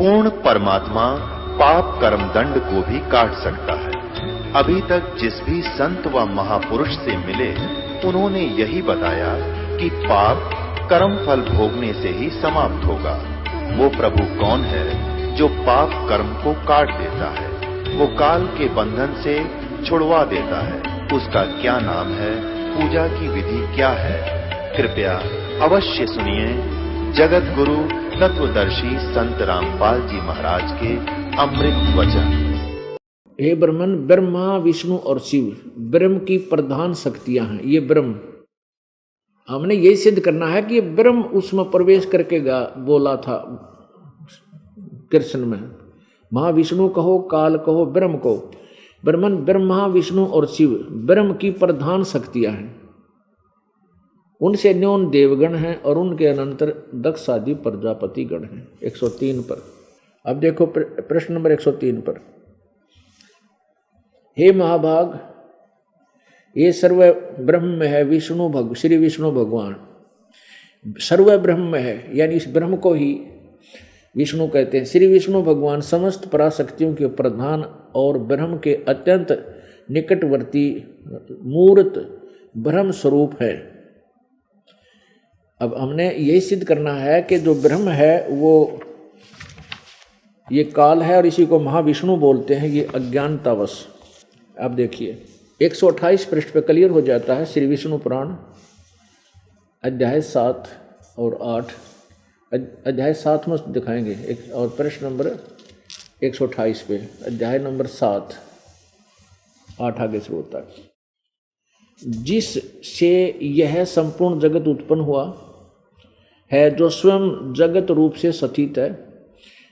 पूर्ण परमात्मा पाप कर्म दंड को भी काट सकता है। अभी तक जिस भी संत व महापुरुष से मिले उन्होंने यही बताया कि पाप कर्म फल भोगने से ही समाप्त होगा। वो प्रभु कौन है जो पाप कर्म को काट देता है, वो काल के बंधन से छुड़वा देता है। उसका क्या नाम है, पूजा की विधि क्या है? कृपया अवश्य सुनिए जगत गुरु तत्वदर्शी संत रामपाल जी महाराज के अमृत वचन। हे ब्रह्मन, ब्रह्मा विष्णु और शिव ब्रह्म की प्रधान शक्तियां हैं। ये ब्रह्म, हमने यही सिद्ध करना है कि ये ब्रह्म उसमें प्रवेश करके बोला था कृष्ण में। महाविष्णु कहो, काल कहो, ब्रह्म को। ब्रह्मन, ब्रह्मा विष्णु और शिव ब्रह्म की प्रधान शक्तियां हैं। उनसे न्यून देवगण हैं और उनके अनंतर दक्ष आदि प्रजापति गण हैं। 103 पर अब देखो प्रश्न नंबर 103 पर। हे महाभाग, ये सर्व ब्रह्म में है विष्णु श्री विष्णु भगवान सर्व ब्रह्म में है, यानी इस ब्रह्म को ही विष्णु कहते हैं। श्री विष्णु भगवान समस्त पराशक्तियों के प्रधान और ब्रह्म के अत्यंत निकटवर्ती मूर्त ब्रह्म स्वरूप है। अब हमने यही सिद्ध करना है कि जो ब्रह्म है वो ये काल है और इसी को महाविष्णु बोलते हैं, ये अज्ञानतावश। अब देखिए 128 पृष्ठ पे क्लियर हो जाता है। श्री विष्णु पुराण अध्याय 7 और 8, अध्याय 7 में दिखाएंगे और प्रश्न नंबर 128 पे अध्याय नंबर 7, 8 आगे शुरू होता है। जिससे यह संपूर्ण जगत उत्पन्न हुआ है, जो स्वयं जगत रूप से स्थित है,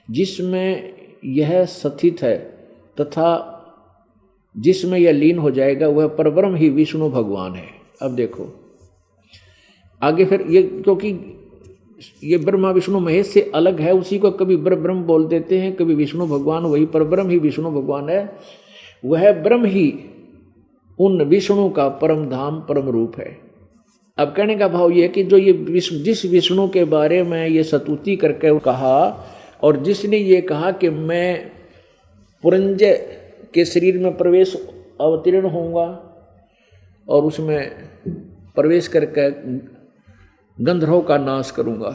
जिसमें यह स्थित है तथा जिसमें यह लीन हो जाएगा, वह परब्रह्म ही विष्णु भगवान है। अब देखो आगे फिर ये, क्योंकि ये ब्रह्मा विष्णु महेश से अलग है, उसी को कभी ब्रह्म बोल देते हैं, कभी विष्णु भगवान, वही परब्रह्म ही विष्णु भगवान है। वह ब्रह्म ही उन विष्णु का परम धाम परम रूप है। अब कहने का भाव ये कि जो ये जिस विष्णु के बारे में ये स्तुति करके कहा और जिसने ये कहा कि मैं पुरंजय के शरीर में प्रवेश अवतीर्ण होऊंगा और उसमें प्रवेश करके गंधर्वों का नाश करूंगा,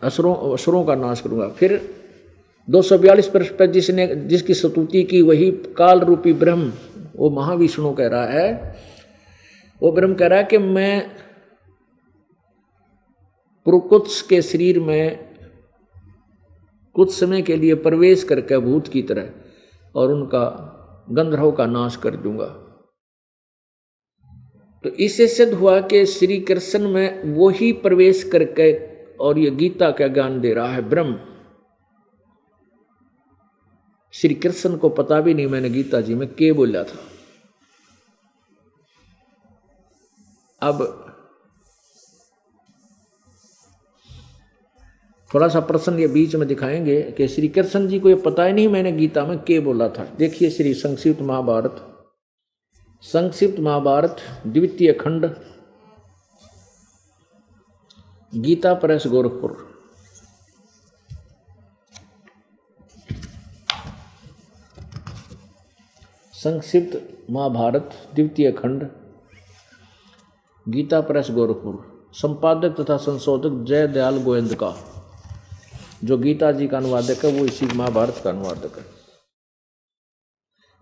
असुरों का नाश करूंगा। फिर 242 पृष्ठ पर जिसकी स्तुति की वही काल रूपी ब्रह्म, वो महाविष्णु कह रहा है, वो ब्रह्म कह रहा है कि मैं पुरुकुत्स के शरीर में कुछ समय के लिए प्रवेश करके भूत की तरह और उनका गंधर्वों का नाश कर दूंगा। तो इससे सिद्ध हुआ कि श्री कृष्ण में वो ही प्रवेश करके और ये गीता का ज्ञान दे रहा है ब्रह्म। श्री कृष्ण को पता भी नहीं मैंने गीता जी में क्या बोला था। अब थोड़ा सा प्रश्न ये बीच में दिखाएंगे कि श्री कृष्ण जी को ये पता ही नहीं मैंने गीता में क्या बोला था। देखिए श्री संक्षिप्त महाभारत द्वितीय खंड, गीता प्रेस गोरखपुर। संक्षिप्त महाभारत द्वितीय खंड, गीता प्रेस गोरखपुर। संपादक तथा संशोधक जय दयाल गोविंद का, जो गीता जी का अनुवादक है वो इसी महाभारत का अनुवादक है।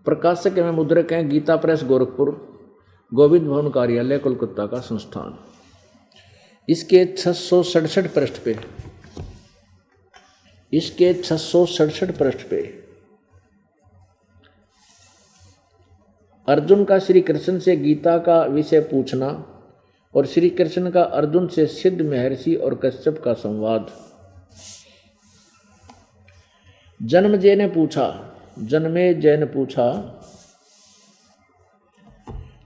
प्रकाशक एवं मुद्रक हैं गीता प्रेस गोरखपुर, गोविंद भवन कार्यालय कोलकाता का संस्थान। इसके 667 पृष्ठ पे अर्जुन का श्री कृष्ण से गीता का विषय पूछना और श्री कृष्ण का अर्जुन से सिद्ध महर्षि और कश्यप का संवाद। जन्मेजय ने पूछा,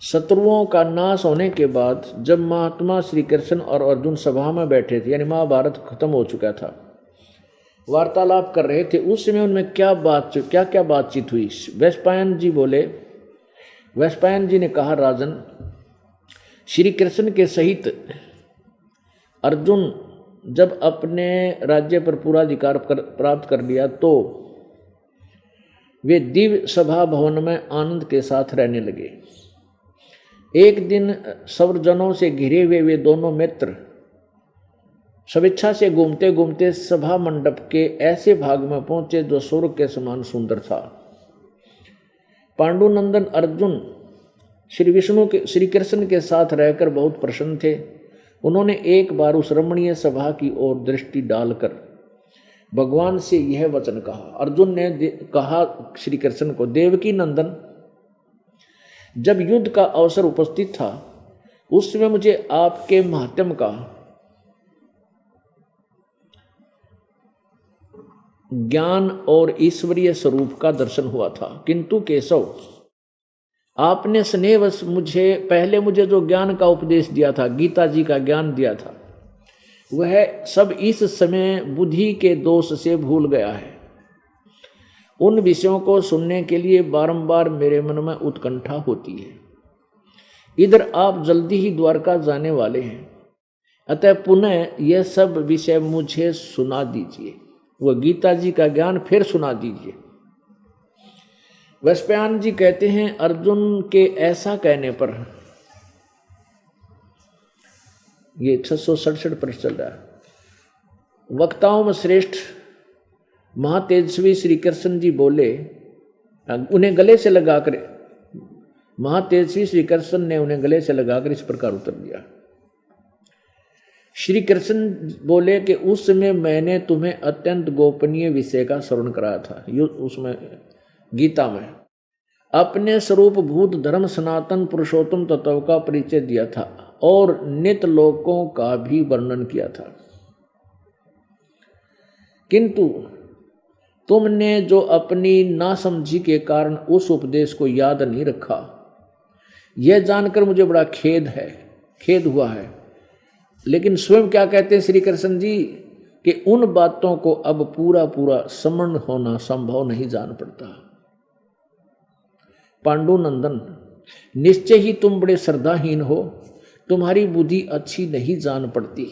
शत्रुओं का नाश होने के बाद जब महात्मा श्री कृष्ण और अर्जुन सभा में बैठे थे, यानी महाभारत खत्म हो चुका था, वार्तालाप कर रहे थे, उस समय उनमें क्या बातचीत हुई। वैशंपायन जी ने कहा, राजन, श्री कृष्ण के सहित अर्जुन जब अपने राज्य पर पूरा अधिकार प्राप्त कर लिया तो वे दिव्य सभा भवन में आनंद के साथ रहने लगे। एक दिन सवर्जनों से घिरे हुए वे दोनों मित्र स्वेच्छा से घूमते घूमते सभा मंडप के ऐसे भाग में पहुंचे जो स्वर्ग के समान सुंदर था। पांडुनंदन अर्जुन श्री कृष्ण के साथ रहकर बहुत प्रसन्न थे। उन्होंने एक बार उस रमणीय सभा की ओर दृष्टि डालकर भगवान से यह वचन कहा। अर्जुन ने कहा श्री कृष्ण को, देवकी नंदन, जब युद्ध का अवसर उपस्थित था उस समय मुझे आपके महात्म्य का ज्ञान और ईश्वरीय स्वरूप का दर्शन हुआ था, किंतु केशव, आपने स्नेहवश मुझे जो ज्ञान का उपदेश दिया था, गीता जी का ज्ञान दिया था, वह सब इस समय बुद्धि के दोष से भूल गया है। उन विषयों को सुनने के लिए बारंबार मेरे मन में उत्कंठा होती है। इधर आप जल्दी ही द्वारका जाने वाले हैं, अतः पुनः यह सब विषय मुझे सुना दीजिए। वह गीता जी का ज्ञान फिर सुना दीजिए। वस्पयान जी कहते हैं, अर्जुन के ऐसा कहने पर, ये 667 पृष्ठ चल रहा है। वक्ताओं में श्रेष्ठ महातेजस्वी श्री कृष्ण जी बोले, उन्हें गले से लगाकर, महातेजस्वी श्री कृष्ण ने उन्हें गले से लगाकर इस प्रकार उत्तर दिया। श्री कृष्ण बोले कि उस समय मैंने तुम्हें अत्यंत गोपनीय विषय का श्रवण कराया था, उसमें गीता में अपने स्वरूप भूत धर्म सनातन पुरुषोत्तम तत्व का परिचय दिया था और नित्य लोकों का भी वर्णन किया था। किंतु तुमने जो अपनी नासमझी के कारण उस उपदेश को याद नहीं रखा, यह जानकर मुझे बड़ा खेद हुआ है। लेकिन स्वयं क्या कहते हैं श्री कृष्ण जी कि उन बातों को अब पूरा समरण होना संभव नहीं जान पड़ता। पांडुनंदन, निश्चय ही तुम बड़े श्रद्धाहीन हो, तुम्हारी बुद्धि अच्छी नहीं जान पड़ती।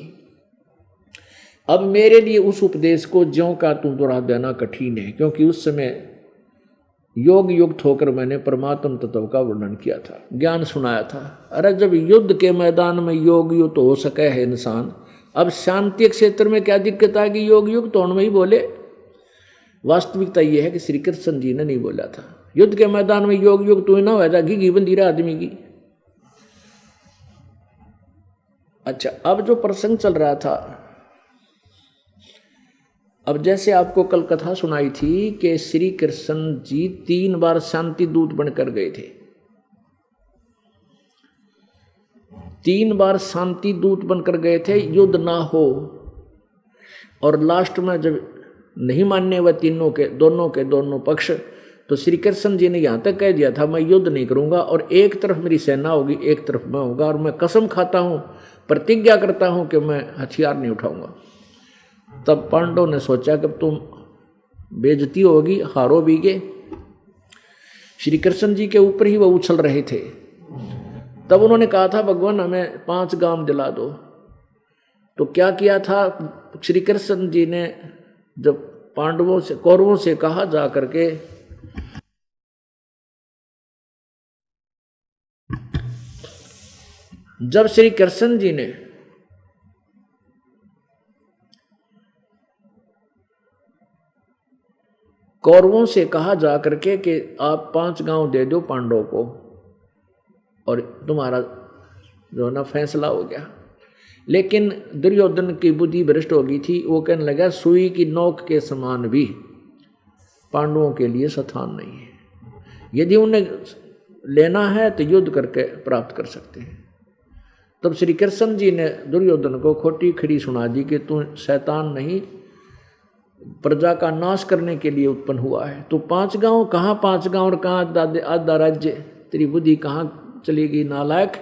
अब मेरे लिए उस उपदेश को ज्यों का तुम दोहरा देना कठिन है, क्योंकि उस समय योग युक्त होकर मैंने परमात्म तत्व का वर्णन किया था, ज्ञान सुनाया था। अरे जब युद्ध के मैदान में योग युक्त हो सके है इंसान, अब शांति क्षेत्र में क्या दिक्कत आ गई योग युक्त होने में ही बोले। वास्तविकता यह है कि श्री कृष्ण जी ने नहीं बोला था। युद्ध के मैदान में योग युक्त हुई ना हो जाएगी घी बंदी रहा आदमी की। अच्छा, अब जो प्रसंग चल रहा था, अब जैसे आपको कल कथा सुनाई थी कि श्री कृष्ण जी 3 बार शांति दूत बनकर गए थे। 3 बार शांति दूत बनकर गए थे, युद्ध ना हो, और लास्ट में जब नहीं मानने हुए दोनों के दोनों पक्ष, तो श्री कृष्ण जी ने यहाँ तक कह दिया था मैं युद्ध नहीं करूंगा और एक तरफ मेरी सेना होगी एक तरफ मैं होगा, और मैं कसम खाता हूँ, प्रतिज्ञा करता हूँ कि मैं हथियार नहीं उठाऊंगा। तब पांडवों ने सोचा कि तुम बेइज्जती होगी, हारो बीगे। श्री कृष्ण जी के ऊपर ही वो उछल रहे थे। तब उन्होंने कहा था भगवान हमें 5 गांव दिला दो। तो क्या किया था श्री कृष्ण जी ने, जब पांडवों से कौरवों से कहा जा करके जब श्री कृष्ण जी ने कौरवों से कहा जा करके कि आप 5 गांव दे दो पांडवों को और तुम्हारा जो ना फैसला हो गया। लेकिन दुर्योधन की बुद्धि भ्रष्ट हो गई थी। वो कहने लगा सुई की नोक के समान भी पांडवों के लिए स्थान नहीं है, यदि उन्हें लेना है तो युद्ध करके प्राप्त कर सकते हैं। तब श्री कृष्ण जी ने दुर्योधन को खोटी खड़ी सुना दी कि तू शैतान नहीं, प्रजा का नाश करने के लिए उत्पन्न हुआ है। तो 5 गांव कहाँ 5 गांव और कहाँ आधा राज्य, तेरी बुद्धि कहाँ चली गई नालायक।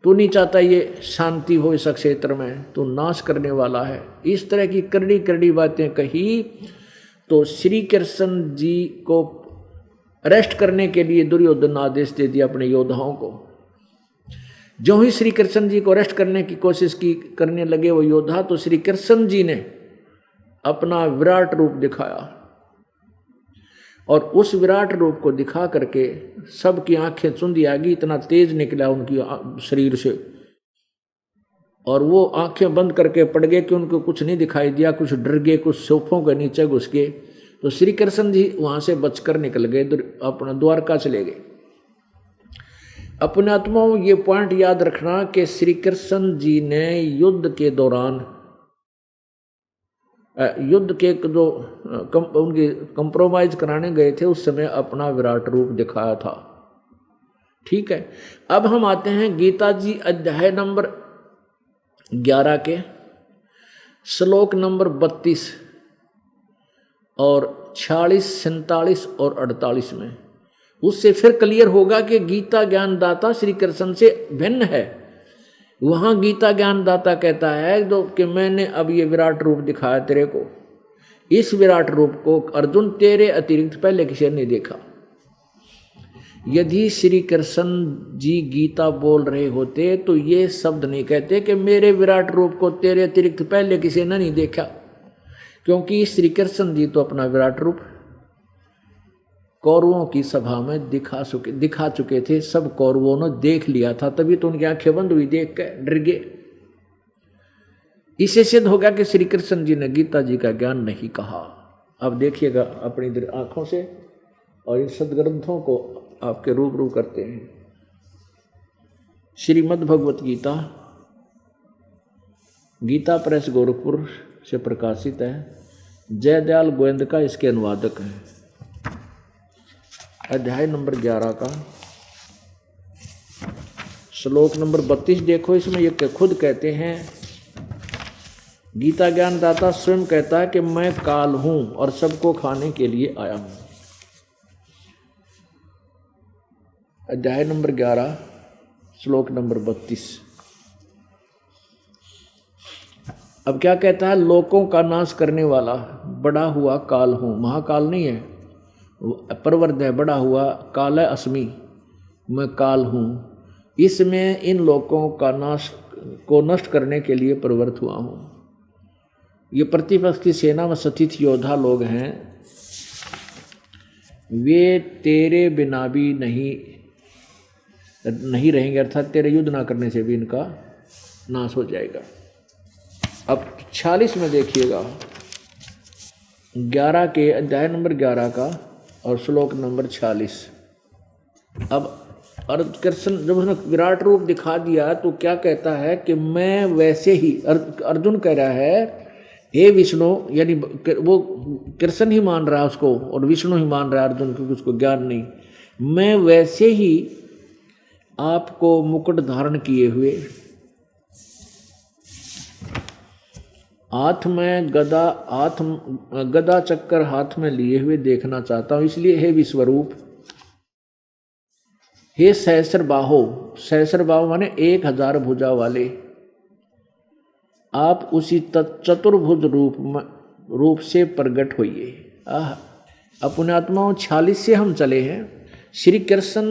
तू नहीं चाहता ये शांति हो इस क्षेत्र में, तू नाश करने वाला है। इस तरह की करड़ी करड़ी बातें कही तो श्री कृष्ण जी को अरेस्ट करने के लिए दुर्योधन आदेश दे दिया अपने योद्धाओं को जो ही श्री कृष्ण जी को अरेस्ट करने की कोशिश की करने लगे वो योद्धा, तो श्री कृष्ण जी ने अपना विराट रूप दिखाया और उस विराट रूप को दिखा करके सबकी आंखें चुंधी आ गई, इतना तेज निकला उनकी शरीर से, और वो आंखें बंद करके पड़ गए कि उनको कुछ नहीं दिखाई दिया, कुछ डर गए, कुछ सोफों के नीचे घुस गए। तो श्री कृष्ण जी वहां से बचकर निकल गए, अपना द्वारका चले गए। अपने आत्माओं ये पॉइंट याद रखना कि श्री कृष्ण जी ने युद्ध के दौरान, युद्ध के जो उनके कंप्रोमाइज कराने गए थे उस समय अपना विराट रूप दिखाया था। ठीक है, अब हम आते हैं गीता जी अध्याय नंबर 11 के श्लोक नंबर 32 और 46, 47 और 48 में। उससे फिर क्लियर होगा कि गीता ज्ञानदाता श्री कृष्ण से भिन्न है। वहां गीता ज्ञानदाता कहता है तो कि मैंने अब ये विराट रूप दिखाया तेरे को, इस विराट रूप को अर्जुन तेरे अतिरिक्त पहले किसी ने नहीं देखा। यदि श्री कृष्ण जी गीता बोल रहे होते तो ये शब्द नहीं कहते कि मेरे विराट रूप को तेरे अतिरिक्त पहले किसी ने नहीं देखा, क्योंकि श्री कृष्ण जी तो अपना विराट रूप कौरवों की सभा में दिखा चुके थे। सब कौरवों ने देख लिया था, तभी तो उनकी आंखें बंद हुई, देख कर डर गए। इससे सिद्ध हो गया कि श्री कृष्ण जी ने गीता जी का ज्ञान नहीं कहा। अब देखिएगा अपनी आंखों से और इन सदग्रंथों को आपके रूबरू करते हैं। श्रीमद् भगवत गीता, गीता प्रेस गोरखपुर से प्रकाशित है। जयदयाल गोविंद इसके अनुवादक हैं। अध्याय नंबर 11 का श्लोक नंबर 32 देखो। इसमें ये खुद कहते हैं, गीता ज्ञानदाता स्वयं कहता है कि मैं काल हूं और सबको खाने के लिए आया हूं। अध्याय नंबर 11 श्लोक नंबर 32। अब क्या कहता है? लोकों का नाश करने वाला बड़ा हुआ काल हूं। महाकाल नहीं है, परवर्ध है, बड़ा हुआ काल है, अस्मि, मैं काल हूं। इसमें इन लोकों का नाश को नष्ट करने के लिए प्रवृत्त हुआ हूं। ये प्रतिपक्ष की सेना में स्थित योद्धा लोग हैं, वे तेरे बिना भी नहीं रहेंगे, अर्थात तेरे युद्ध ना करने से भी इनका नाश हो जाएगा। अब 46 में देखिएगा, 11 के अध्याय नंबर 11 का और श्लोक नंबर 46। अब कृष्ण जब उसने विराट रूप दिखा दिया तो क्या कहता है कि मैं वैसे ही, अर्जुन कह रहा है हे विष्णु, यानी वो कृष्ण ही मान रहा है उसको और विष्णु ही मान रहा है अर्जुन, क्योंकि उसको ज्ञान नहीं। मैं वैसे ही आपको मुकुट धारण किए हुए, हाथ में गदा चक्कर हाथ में लिए हुए देखना चाहता हूं। इसलिए हे विश्वरूप, हे सहस्र बाहो, सहस्र बाहो माने 1000 भुजा वाले, आप उसी चतुर्भुज रूप से प्रकट होइए। अपने आत्माओं 46 से हम चले हैं। श्री कृष्ण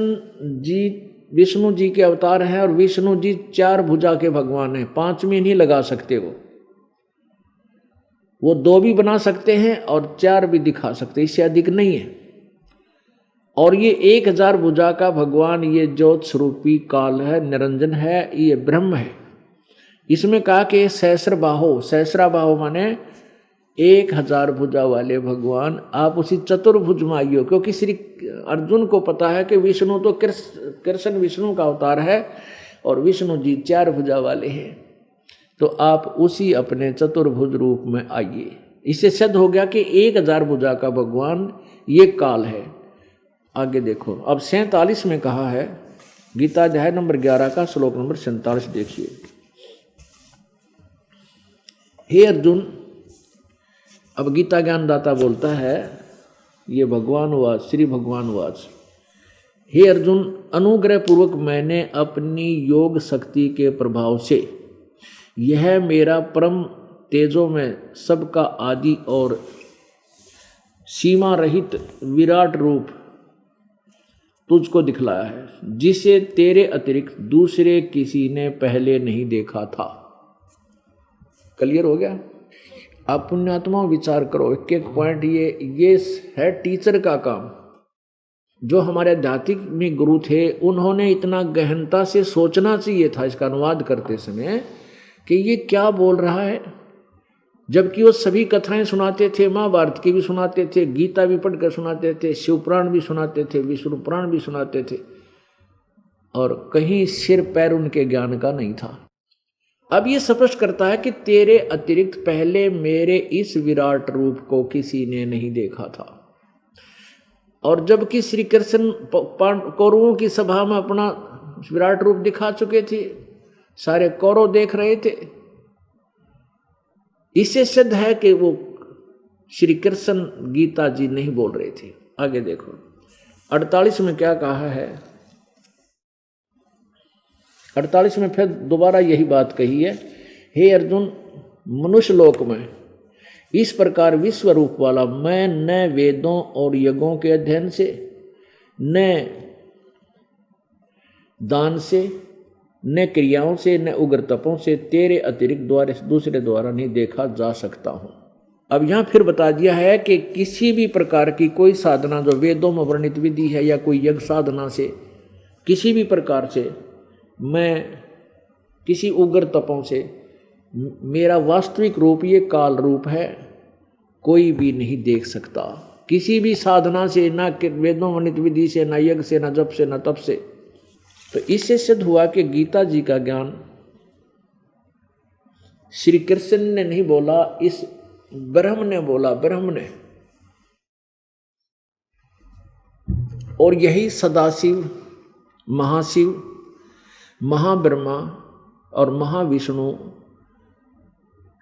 जी विष्णु जी के अवतार हैं और विष्णु जी 4 भुजा के भगवान हैं, 5 में नहीं लगा सकते। वो 2 भी बना सकते हैं और 4 भी दिखा सकते, इससे अधिक नहीं है। और ये 1000 भुजा का भगवान ये ज्योत स्वरूपी काल है, निरंजन है, ये ब्रह्म है। इसमें कहा कि सहस्र बाहो, सहस्रा बाहो माने 1000 भुजा वाले भगवान, आप उसी चतुर्भुज में आइयो। क्योंकि श्री अर्जुन को पता है कि विष्णु तो कृष्ण विष्णु का अवतार है और विष्णु जी 4 भुजा वाले हैं, तो आप उसी अपने चतुर्भुज रूप में आइए। इससे सिद्ध हो गया कि 1000 भुजा का भगवान ये काल है। आगे देखो, अब 47 में कहा है, गीता अध्याय नंबर 11 का श्लोक नंबर 47 देखिए। हे अर्जुन, अब गीता ज्ञानदाता बोलता है, ये भगवान वाच, श्री भगवान वाच। हे अर्जुन, अनुग्रह पूर्वक मैंने अपनी योग शक्ति के प्रभाव से यह मेरा परम तेजों में सबका आदि और सीमा रहित विराट रूप तुझको दिखलाया है, जिसे तेरे अतिरिक्त दूसरे किसी ने पहले नहीं देखा था। क्लियर हो गया? आप पुण्यात्मा विचार करो, एक एक पॉइंट ये है टीचर का काम। जो हमारे आध्यात्मिक गुरु थे उन्होंने इतना गहनता से सोचना चाहिए था इसका अनुवाद करते समय कि ये क्या बोल रहा है, जबकि वो सभी कथाएं सुनाते थे, महाभारत की भी सुनाते थे, गीता भी पढ़कर सुनाते थे, शिवपुराण भी सुनाते थे, विष्णु पुराण भी सुनाते थे, और कहीं सिर पैर उनके ज्ञान का नहीं था। अब ये स्पष्ट करता है कि तेरे अतिरिक्त पहले मेरे इस विराट रूप को किसी ने नहीं देखा था। और जबकि श्री कृष्ण कौरवों की सभा में अपना विराट रूप दिखा चुके थे, सारे कौरव देख रहे थे, इससे सिद्ध है कि वो श्री कृष्ण गीता जी नहीं बोल रहे थे। आगे देखो 48 में क्या कहा है। 48 में फिर दोबारा यही बात कही है, हे अर्जुन, मनुष्य लोक में इस प्रकार विश्व रूप वाला मैं न वेदों और यज्ञों के अध्ययन से, न दान से, न क्रियाओं से, न उग्र तपों से तेरे अतिरिक्त दूसरे द्वारा नहीं देखा जा सकता हूं। अब यहां फिर बता दिया है कि किसी भी प्रकार की कोई साधना जो वेदों में वर्णित विधि है या कोई यज्ञ साधना से, किसी भी प्रकार से, मैं किसी उग्र तपों से, मेरा वास्तविक रूप ये काल रूप है, कोई भी नहीं देख सकता। किसी भी साधना से, ना वेदों वर्णित विधि से, ना यज्ञ से, ना जप से, ना तप से। तो इससे सिद्ध हुआ कि गीता जी का ज्ञान श्री कृष्ण ने नहीं बोला, इस ब्रह्म ने बोला, ब्रह्म ने। और यही सदाशिव, महाशिव, महाब्रह्मा और महाविष्णु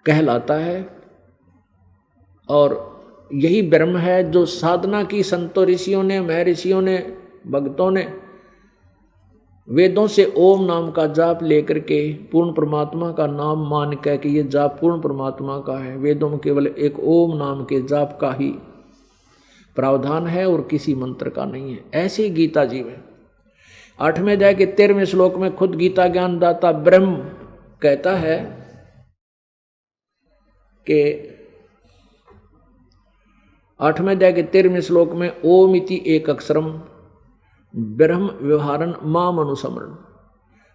कहलाता है। और यही ब्रह्म है जो साधना की संतों ऋषियों ने, महर्षियों ने, भक्तों ने वेदों से ओम नाम का जाप लेकर के पूर्ण परमात्मा का नाम मान कर कि ये जाप पूर्ण परमात्मा का है। वेदों में केवल एक ओम नाम के जाप का ही प्रावधान है और किसी मंत्र का नहीं है। ऐसे ही गीता जी में 8वें अध्याय के 13वें श्लोक में खुद गीता ज्ञानदाता ब्रह्म कहता है कि 8वें अध्याय के 13वें श्लोक में ओम इति एक अक्षरम ब्रह्म व्यवहारन माम अनुसमरण।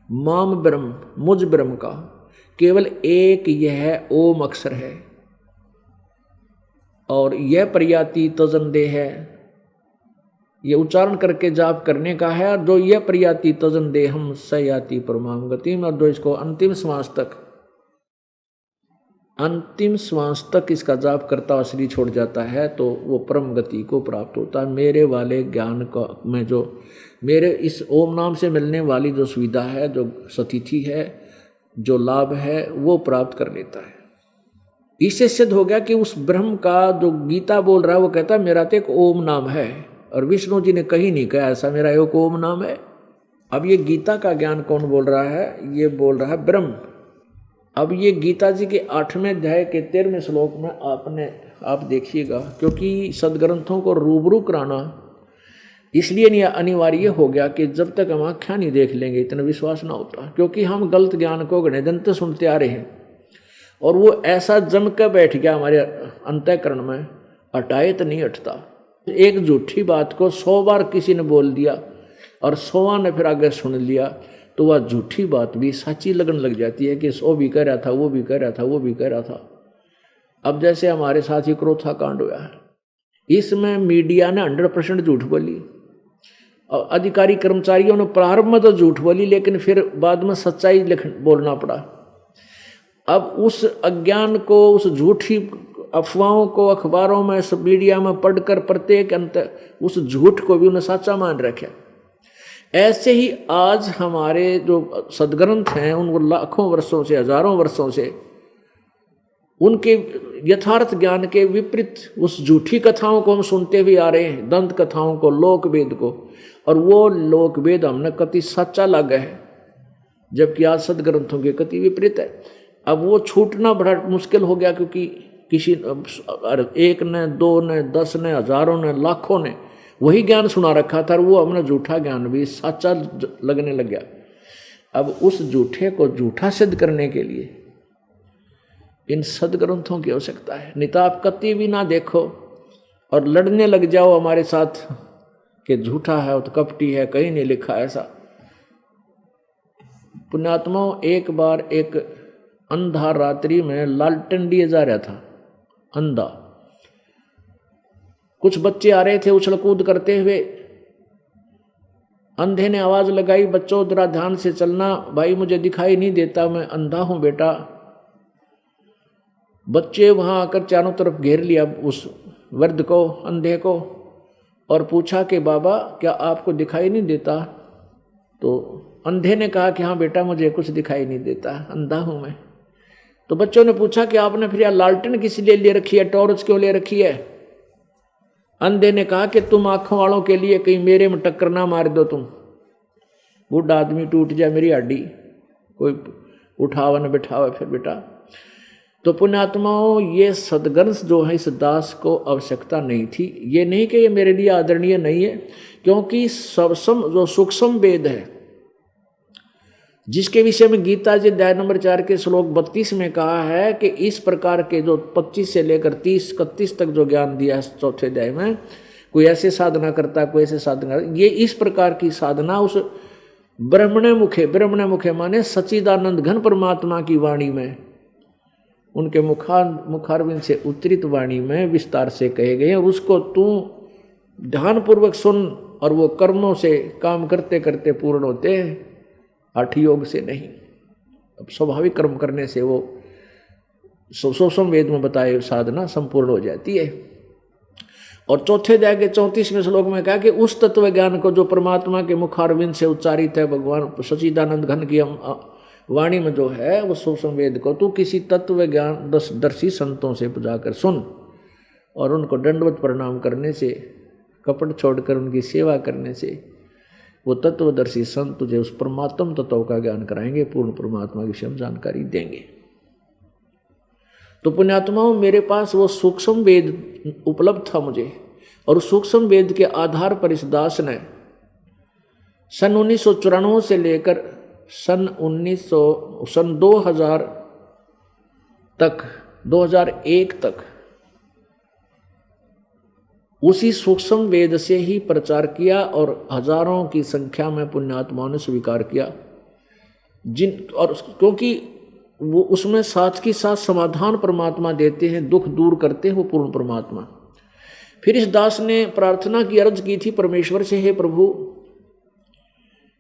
माम ब्रह्म, मुझ ब्रह्म का केवल एक यह ओम अक्षर है और यह प्रयाति तजनदे है, यह उच्चारण करके जाप करने का है। और जो यह प्रयाति तजनदे हम सयाति परमाम गति में, और जो इसको अंतिम श्वास तक इसका जाप करता हुआ शरीर छोड़ जाता है तो वो परम गति को प्राप्त होता है। मेरे वाले ज्ञान का में जो मेरे इस ओम नाम से मिलने वाली जो सुविधा है, जो सतिथि है, जो लाभ है, वो प्राप्त कर लेता है। इससे सिद्ध हो गया कि उस ब्रह्म का जो गीता बोल रहा है वो कहता है मेरा तो एक ओम नाम है, और विष्णु जी ने कहीं नहीं कहा ऐसा मेरा एक ओम नाम है। अब ये गीता का ज्ञान कौन बोल रहा है? ये बोल रहा है ब्रह्म। अब ये गीता जी के 8वें अध्याय के 13वें श्लोक में आप देखिएगा, क्योंकि सदग्रंथों को रूबरू कराना इसलिए नहीं अनिवार्य हो गया कि जब तक हम आँखें नहीं देख लेंगे इतना विश्वास ना होता, क्योंकि हम गलत ज्ञान को घने दिन तक सुनते आ रहे हैं और वो ऐसा जम कर बैठ गया हमारे अंतःकरण में, हटाए तो नहीं हटता। एक झूठी बात को 100 बार किसी ने बोल दिया और 100वां ने फिर आगे सुन लिया तो वह झूठी बात भी सच्ची लगने लग जाती है कि वो भी कह रहा था, वो भी कह रहा था, वो भी कह रहा था। अब जैसे हमारे साथ ही क्रोथा कांड हुआ है, इसमें मीडिया ने 100% झूठ बोली और अधिकारी कर्मचारियों ने प्रारंभ में तो झूठ बोली, लेकिन फिर बाद में सच्चाई बोलना पड़ा। अब उस अज्ञान को, उस झूठी अफवाहों को अखबारों में, सब मीडिया में पढ़कर प्रत्येक अंत उस झूठ को भी उन्हें सच्चा मान रखा। ऐसे ही आज हमारे जो सदग्रंथ हैं उनको लाखों वर्षों से, हजारों वर्षों से उनके यथार्थ ज्ञान के विपरीत उस झूठी कथाओं को हम सुनते हुए आ रहे हैं, दंत कथाओं को, लोक वेद को, और वो लोक वेद हमने कति सच्चा लगा है, जबकि आज सदग्रंथों के कति विपरीत है। अब वो छूटना बड़ा मुश्किल हो गया, क्योंकि किसी एक ने, 2 ने, 10 ने, हजारों ने, लाखों ने वही ज्ञान सुना रखा था और वो अपना झूठा ज्ञान भी सच्चा लगने लग गया। अब उस झूठे को झूठा सिद्ध करने के लिए इन सदग्रंथों की आवश्यकता है। नहीं तो आप कति भी ना देखो और लड़ने लग जाओ हमारे साथ कि झूठा है तो कपटी है, कहीं नहीं लिखा ऐसा। पुण्यात्माओं, एक बार एक अंधा रात्रि में लालटेन दिए जा रहा था, अंधा। कुछ बच्चे आ रहे थे उछल कूद करते हुए। अंधे ने आवाज लगाई, बच्चों जरा ध्यान से चलना, भाई मुझे दिखाई नहीं देता, मैं अंधा हूं बेटा। बच्चे वहां आकर चारों तरफ घेर लिया उस वृद्ध को, अंधे को, और पूछा कि बाबा क्या आपको दिखाई नहीं देता? तो अंधे ने कहा कि हाँ बेटा मुझे कुछ दिखाई नहीं देता, अंधा हूं मैं। तो बच्चों ने पूछा कि आपने फिर यार लालटेन किस लिए ले रखी है, टॉर्च क्यों ले रखी है? अंधे ने कहा कि तुम आंखों वालों के लिए कहीं मेरे में टक्कर ना मार दो, तुम बूढ़ा आदमी टूट जाए मेरी हड्डी, कोई उठावा न बिठावा फिर बेटा। तो पुण्यात्माओं, ये सदग्रंथ जो है इस दास को आवश्यकता नहीं थी। ये नहीं कि ये मेरे लिए आदरणीय नहीं है, क्योंकि जो सूक्ष्म वेद है जिसके विषय में गीता जी अध्याय नंबर 4 के श्लोक 32 में कहा है कि इस प्रकार के जो 25 से लेकर 30-31 तक जो ज्ञान दिया है चौथे अध्याय में, कोई ऐसे साधना करता, कोई ऐसे साधना करता, ये इस प्रकार की साधना उस ब्रह्मणे मुखे माने सच्चिदानंद घन परमात्मा की वाणी में, उनके मुखारविंद से उतरित वाणी में विस्तार से कहे गए, और उसको तू ध्यानपूर्वक सुन, और वो कर्मों से काम करते करते पूर्ण होते हैं, हठ योग से नहीं। अब स्वाभाविक कर्म करने से वो सूक्ष्म वेद में बताए साधना संपूर्ण हो जाती है। और चौथे अध्याय के 34वें श्लोक में कहा कि उस तत्व ज्ञान को जो परमात्मा के मुखारविंद से उच्चारित है, भगवान सच्चिदानंद घन की वाणी में जो है वो सूक्ष्म वेद को तू किसी तत्व ज्ञान दर्शी संतों से जाकर सुन, और उनको दंडवत प्रणाम करने से, कपट छोड़कर उनकी सेवा करने से वो तत्वदर्शी संत तुझे उस परमात्म तत्व का ज्ञान कराएंगे, पूर्ण परमात्मा की विषय में जानकारी देंगे। तो पुण्यात्माओं, मेरे पास वो सूक्ष्म वेद उपलब्ध था मुझे, और सूक्ष्म वेद के आधार पर इस दास ने सन 1994 से लेकर सन 2000 तक, 2001 तक उसी सूक्ष्म वेद से ही प्रचार किया, और हजारों की संख्या में पुण्यात्माओं ने स्वीकार किया। और क्योंकि वो उसमें साथ के साथ समाधान परमात्मा देते हैं, दुख दूर करते हैं वो पूर्ण परमात्मा। फिर इस दास ने प्रार्थना की, अर्ज की थी परमेश्वर से, हे प्रभु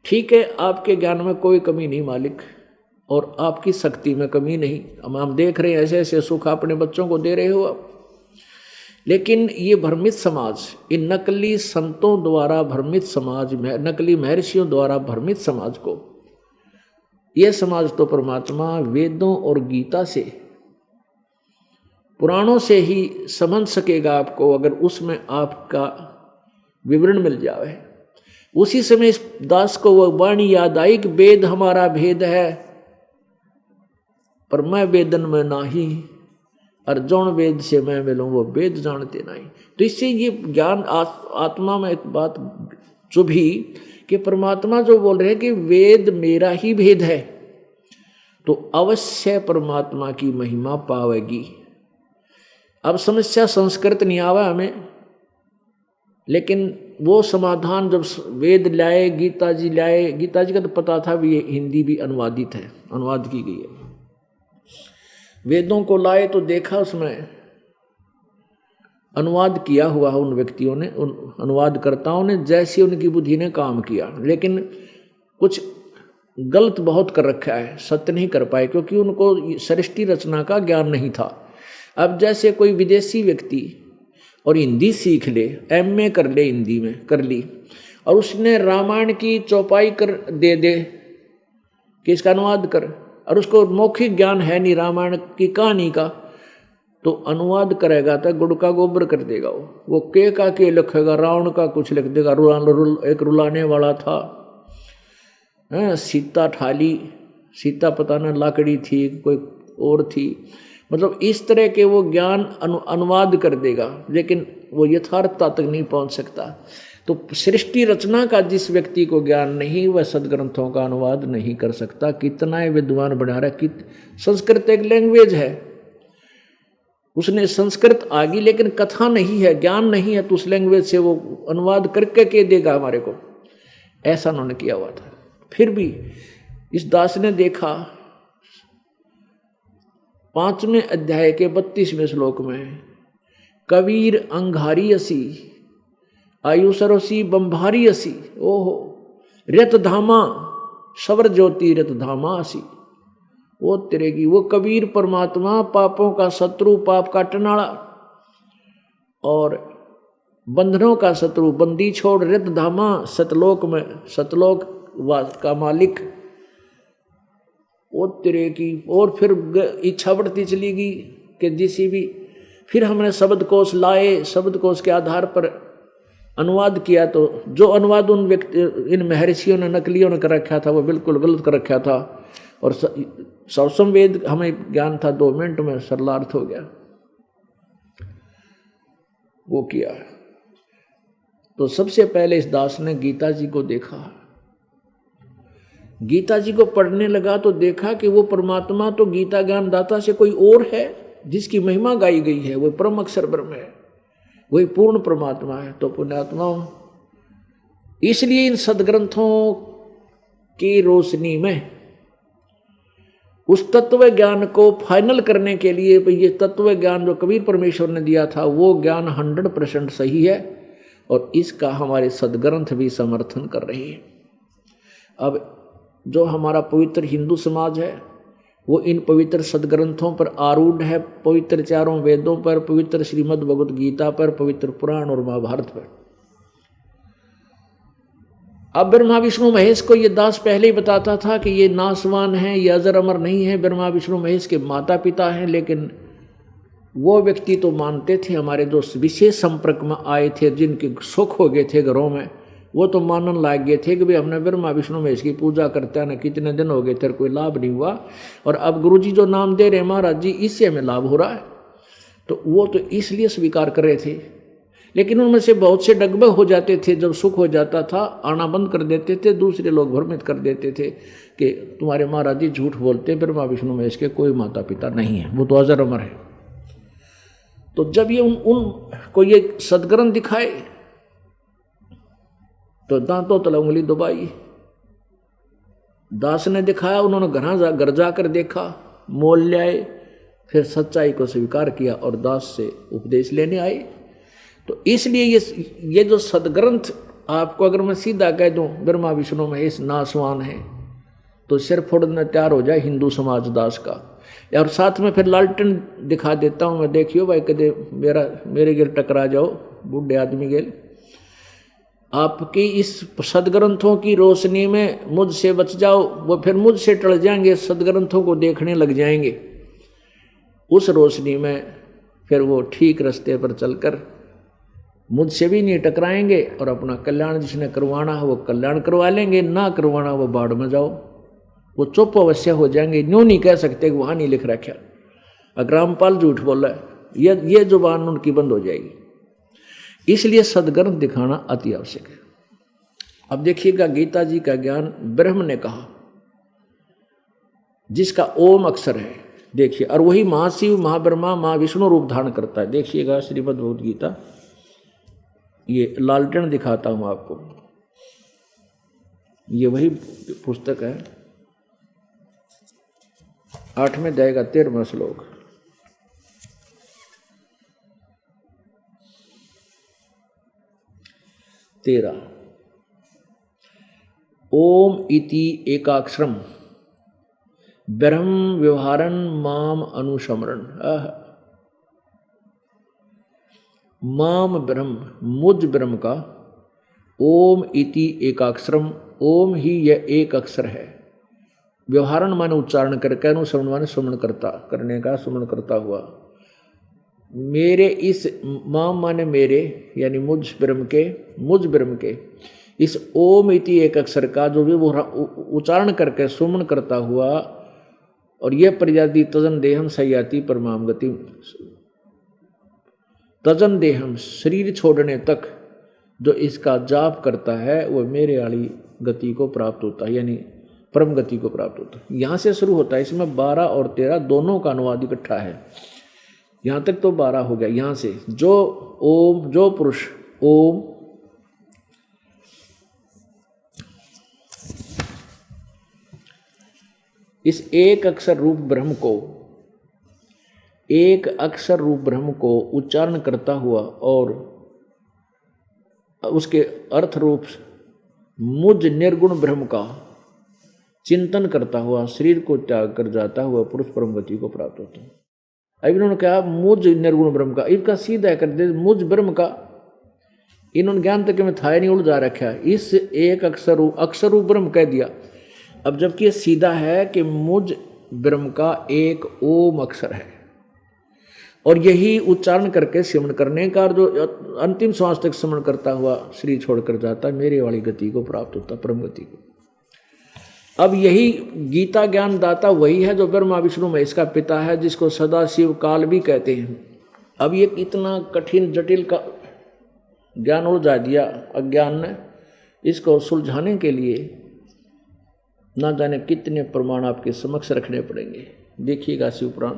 ठीक है आपके ज्ञान में कोई कमी नहीं मालिक, और आपकी शक्ति में कमी नहीं। हम देख रहे हैं ऐसे ऐसे सुख अपने बच्चों को दे रहे हो आप, लेकिन ये भ्रमित समाज, इन नकली संतों द्वारा भ्रमित समाज में, नकली महर्षियों द्वारा भ्रमित समाज को, यह समाज तो परमात्मा वेदों और गीता से, पुराणों से ही समझ सकेगा आपको, अगर उसमें आपका विवरण मिल जाए। उसी समय इस दास को वह वाणी याद आई कि वेद हमारा भेद है, पर मैं वेदन में नाही, और जौन वेद से मैं मिलूं वो वेद जानते नहीं। तो इससे ये ज्ञान आत्मा में एक बात चुभी कि परमात्मा जो बोल रहे हैं कि वेद मेरा ही भेद है, तो अवश्य परमात्मा की महिमा पावेगी। अब समस्या संस्कृत नहीं आवा हमें, लेकिन वो समाधान जब वेद लाए, गीता जी लाए, गीता जी का तो पता था भी ये हिंदी भी अनुवादित है, अनुवाद की गई है। वेदों को लाए तो देखा उसमें अनुवाद किया हुआ है उन व्यक्तियों ने, उन अनुवादकर्ताओं ने, जैसे उनकी बुद्धि ने काम किया, लेकिन कुछ गलत बहुत कर रखा है, सत्य नहीं कर पाए, क्योंकि उनको सृष्टि रचना का ज्ञान नहीं था। अब जैसे कोई विदेशी व्यक्ति और हिंदी सीख ले, एमए कर ले, हिंदी में कर ली, और उसने रामायण की चौपाई कर दे कि इसका अनुवाद कर, और उसको मौखिक ज्ञान है नहीं रामायण की कहानी का, तो अनुवाद करेगा तो गुड़ का गोबर कर देगा। वो के लिखेगा, रावण का कुछ लिख देगा, एक रुलाने वाला था, सीता ठाली, सीता पता न लाकड़ी थी कोई और थी, मतलब इस तरह के वो ज्ञान अनुवाद कर देगा, लेकिन वो यथार्थता तक नहीं पहुंच सकता। तो सृष्टि रचना का जिस व्यक्ति को ज्ञान नहीं, वह सदग्रंथों का अनुवाद नहीं कर सकता। कितना ही विद्वान बना रहा है। संस्कृत एक लैंग्वेज है, उसने संस्कृत आ गई, लेकिन कथा नहीं है, ज्ञान नहीं है, तो उस लैंग्वेज से वो अनुवाद करके के देगा हमारे को, ऐसा उन्होंने किया हुआ था। फिर भी इस दास ने देखा 5वें अध्याय के 32वें श्लोक में, कबीर अंगारी असी आयु सरोसी बंभारी असी, ओहो रत धामा सवर ज्योति रत धामा असी। वो तेरे की, वो कबीर परमात्मा पापों का शत्रु, पाप का टनाड़ा और बंधनों का शत्रु, बंदी छोड़ रत धामा, सतलोक में सतलोक का मालिक, वो तेरे की। और फिर इच्छा बढ़ती चली गई कि जिसी भी, फिर हमने शब्दकोश लाए, शब्दकोश के आधार पर अनुवाद किया, तो जो अनुवाद उन व्यक्ति इन महर्षियों ने, नकलियों ने कर रखा था, वो बिल्कुल गलत कर रखा था। और सवसंवेद हमें ज्ञान था, 2 मिनट में सरलार्थ हो गया, वो किया। तो सबसे पहले इस दास ने गीता जी को देखा, गीता जी को पढ़ने लगा तो देखा कि वो परमात्मा तो गीता ज्ञान दाता से कोई और है, जिसकी महिमा गाई गई है, वो परम अक्षर ब्रह्म है, वही पूर्ण परमात्मा है। तो पुण्यात्माओं, इसलिए इन सदग्रंथों की रोशनी में उस तत्व ज्ञान को फाइनल करने के लिए, ये तत्व ज्ञान जो कबीर परमेश्वर ने दिया था, वो ज्ञान 100% सही है, और इसका हमारे सदग्रंथ भी समर्थन कर रहे हैं। अब जो हमारा पवित्र हिंदू समाज है, वो इन पवित्र सदग्रंथों पर आरूढ़ है, पवित्र 4 वेदों पर, पवित्र श्रीमद् भगवत गीता पर, पवित्र पुराण और महाभारत पर। अब ब्रह्मा विष्णु महेश को ये दास पहले ही बताता था कि ये नासवान है, ये अजर अमर नहीं है, ब्रह्मा विष्णु महेश के माता पिता हैं। लेकिन वो व्यक्ति तो मानते थे, हमारे जो विशेष संपर्क में आए थे, जिनके सुख हो गए थे घरों में, वो तो मानने लग गए थे कि भाई हमने ब्रह्मा विष्णु महेश की पूजा करते हैं ना, कितने दिन हो गए थे, कोई लाभ नहीं हुआ, और अब गुरुजी जो नाम दे रहे महाराज जी, इससे हमें लाभ हो रहा है। तो वो तो इसलिए स्वीकार कर रहे थे। लेकिन उनमें से बहुत से डगमग हो जाते थे, जब सुख हो जाता था आना बंद कर देते थे, दूसरे लोग भ्रमित कर देते थे कि तुम्हारे महाराज जी झूठ बोलते, ब्रह्मा विष्णु महेश के कोई माता पिता नहीं है, वो तो अजर अमर है। तो जब ये उनको ये सदग्रंथ दिखाए तो दांतों तले उंगली दबाई। दास ने दिखाया, उन्होंने घर जाकर देखा, मोल लाए, फिर सच्चाई को स्वीकार किया और दास से उपदेश लेने आए। तो इसलिए ये जो सदग्रंथ, आपको अगर मैं सीधा कह दूं ब्रह्मा विष्णु महेश नासवान है, तो सिर फोड़ने तैयार हो जाए हिंदू समाज दास का। और साथ में फिर लालटेन दिखा देता हूं मैं, देखियो भाई कदे मेरे गिर टकरा जाओ, बूढ़े आदमी गेल, आपकी इस सदग्रंथों की रोशनी में मुझसे बच जाओ, वो फिर मुझसे टल जाएंगे, सदग्रंथों को देखने लग जाएंगे। उस रोशनी में फिर वो ठीक रास्ते पर चलकर मुझसे भी नहीं टकराएंगे, और अपना कल्याण जिसने करवाना है वो कल्याण करवा लेंगे, ना करवाना वो बाढ़ में जाओ, वो चुप अवश्य हो जाएंगे। यूँ नहीं कह सकते कि वहाँ नहीं लिख रखा, अगर रामपाल झूठ बोला है, ये जुबान उनकी बंद हो जाएगी। इसलिए सदग्रंथ दिखाना अति आवश्यक है। अब देखिएगा, गीता जी का ज्ञान ब्रह्म ने कहा, जिसका ओम अक्षर है, देखिए, और वही महाशिव महाब्रह्मा महाविष्णु रूप धारण करता है। देखिएगा श्रीमद् भगवत गीता, ये लालटेन दिखाता हूं आपको, ये वही पुस्तक है, 8वें अध्याय का 13वां श्लोक। ओम इति एकाक्षरम ब्रह्म व्यवहारन माम अनुसमरण। माम ब्रह्म, मुझ ब्रह्म का, ओम इति एकाक्षरम, ओम ही यह एक अक्षर है। व्यवहारन माने उच्चारण करके, अनुसमरण माने सुमन करता, करने का, सुमन करता हुआ। मेरे इस, माम माने मेरे, यानी मुझ ब्रह्म के इस ओम इति एक अक्षर का जो भी वो उच्चारण करके सुमन करता हुआ, और यह प्रजाति तजन देहम सयाति परमाम गति, तजन देहम शरीर छोड़ने तक जो इसका जाप करता है वो मेरे वाली गति को प्राप्त होता है, यानी परम गति को प्राप्त होता है। यहाँ से शुरू होता है, इसमें 12 और 13 दोनों का अनुवाद इकट्ठा है। यहाँ तक तो 12 हो गया। यहाँ से जो ओम, जो पुरुष ओम, इस एक अक्षर रूप ब्रह्म को, एक अक्षर रूप ब्रह्म को उच्चारण करता हुआ और उसके अर्थ रूप मुझ निर्गुण ब्रह्म का चिंतन करता हुआ शरीर को त्याग कर जाता हुआ पुरुष परम गति को प्राप्त होता है। अब इन्होंने कहा मुझ निर्गुण ब्रह्म का, इनका सीधा कर दे मुझ ब्रह्म का। इन्होंने ज्ञान तक में था नहीं, उलझा रखा है। इस एक अक्षर रूप ब्रह्म कह दिया। अब जबकि ये सीधा है कि मुझ ब्रह्म का एक ओम अक्षर है और यही उच्चारण करके सिमरण करने का, जो अंतिम श्वास तक सिमरण करता हुआ शरीर छोड़कर जाता है, मेरे वाली गति को प्राप्त होता, परम गति को। अब यही गीता ज्ञान दाता वही है जो ब्रह्मा विष्णु महेश का पिता है, जिसको सदा शिव काल भी कहते हैं। अब ये इतना कठिन जटिल का ज्ञान उलझा दिया अज्ञान ने, इसको सुलझाने के लिए ना जाने कितने प्रमाण आपके समक्ष रखने पड़ेंगे। देखिएगा शिवपुराण,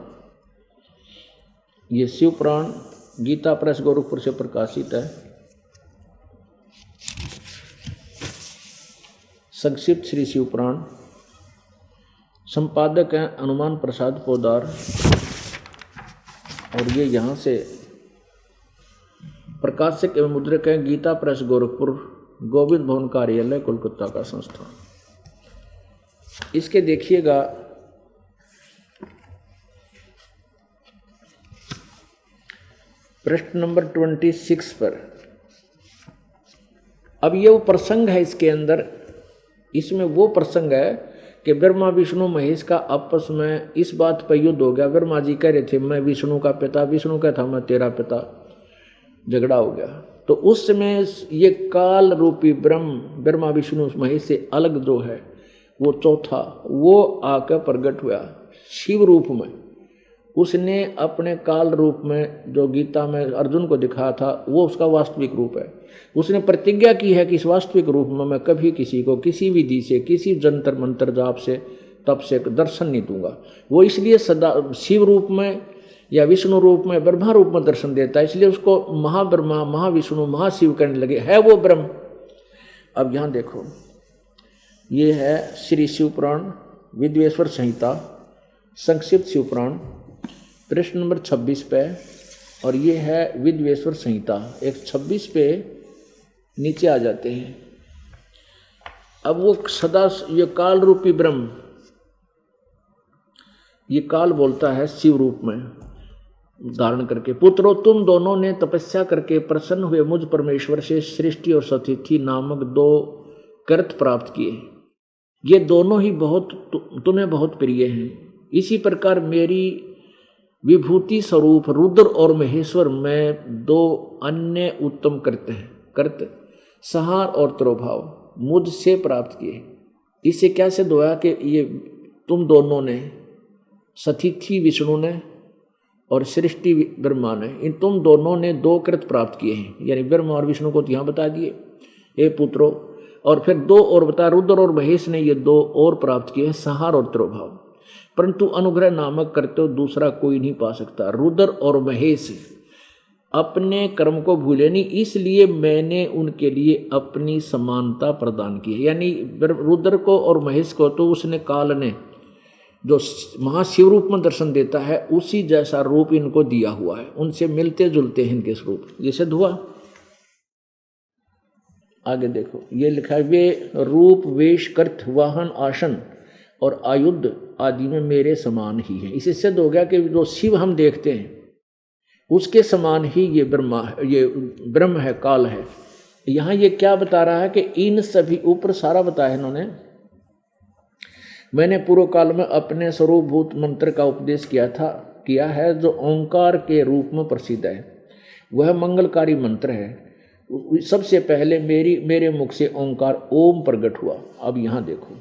ये शिवपुराण गीता प्रेस गोरखपुर से प्रकाशित है। संक्षिप्त श्री शिवपुराण, संपादक हैं हनुमान प्रसाद पोदार, और ये यहाँ से प्रकाशक एवं मुद्रक हैं गीता प्रेस गोरखपुर, गोविंद भवन कार्यालय, कोलकाता का संस्थान। इसके देखिएगा प्रश्न नंबर 26 पर। अब ये वो प्रसंग है इसके अंदर, इसमें वो प्रसंग है कि ब्रह्मा विष्णु महेश का आपस में इस बात पर युद्ध हो गया। ब्रह्मा जी कह रहे थे मैं विष्णु का पिता, विष्णु कहता था मैं तेरा पिता, झगड़ा हो गया। तो उस समय ये काल रूपी ब्रह्मा विष्णु महेश से अलग जो है वो चौथा, वो आकर प्रकट हुआ शिव रूप में। उसने अपने काल रूप में जो गीता में अर्जुन को दिखाया था वो उसका वास्तविक रूप है। उसने प्रतिज्ञा की है कि इस वास्तविक रूप में मैं कभी किसी को किसी विधि से, किसी जंतर मंत्र जाप से, तप से दर्शन नहीं दूंगा। वो इसलिए सदा शिव रूप में या विष्णु रूप में, ब्रह्मा रूप में दर्शन देता है, इसलिए उसको महाब्रह्मा, महाविष्णु, महाशिव कहने लगे, है वो ब्रह्म। अब यहाँ देखो, ये है श्री शिवपुराण विद्वेश्वर संहिता, संक्षिप्त शिवपुराण, प्रश्न नंबर 26 पे, और ये है विद्वेश्वर संहिता 126 पे नीचे आ जाते हैं। अब वो सदा ये काल रूपी ब्रह्म, ये काल बोलता है शिव रूप में धारण करके, पुत्रों तुम दोनों ने तपस्या करके प्रसन्न हुए मुझ परमेश्वर से सृष्टि और सतिथि नामक 2 कृत प्राप्त किए। ये दोनों ही तुम्हें बहुत प्रिय हैं। इसी प्रकार मेरी विभूति स्वरूप रुद्र और महेश्वर में 2 अन्य उत्तम कृत सहार और त्रोभाव मुझसे प्राप्त किए। इससे क्या सिद्ध हुआ कि ये तुम दोनों ने, सतिथि विष्णु ने और सृष्टि ब्रह्मा ने, इन तुम दोनों ने 2 कृत प्राप्त किए हैं। यानी ब्रह्मा और विष्णु को यहाँ बता दिए ये पुत्रों, और फिर 2 और बता, रुद्र और महेश ने ये 2 और प्राप्त किए हैं, सहार और त्रोभाव। परंतु अनुग्रह नामक करते दूसरा कोई नहीं पा सकता। रुद्र और महेश अपने कर्म को भूले नहीं, इसलिए मैंने उनके लिए अपनी समानता प्रदान की है। यानी रुद्र को और महेश को तो उसने काल ने जो महाशिव रूप में दर्शन देता है उसी जैसा रूप इनको दिया हुआ है, उनसे मिलते जुलते हैं इनके स्वरूप। ये सिद्ध हुआ। आगे देखो, ये लिखा है वे रूप वेश कर्थ वाहन आसन और आयुध आदि में मेरे समान ही है। इससे सिद्ध हो गया कि जो शिव हम देखते हैं उसके समान ही ये ब्रह्म है, काल है। यहाँ ये क्या बता रहा है कि इन सभी ऊपर सारा बताया इन्होंने, मैंने पूर्व काल में अपने स्वरूपभूत मंत्र का उपदेश किया है जो ओंकार के रूप में प्रसिद्ध है। वह मंगलकारी मंत्र है। सबसे पहले मेरे मुख से ओंकार ओम प्रकट हुआ। अब यहाँ देखो,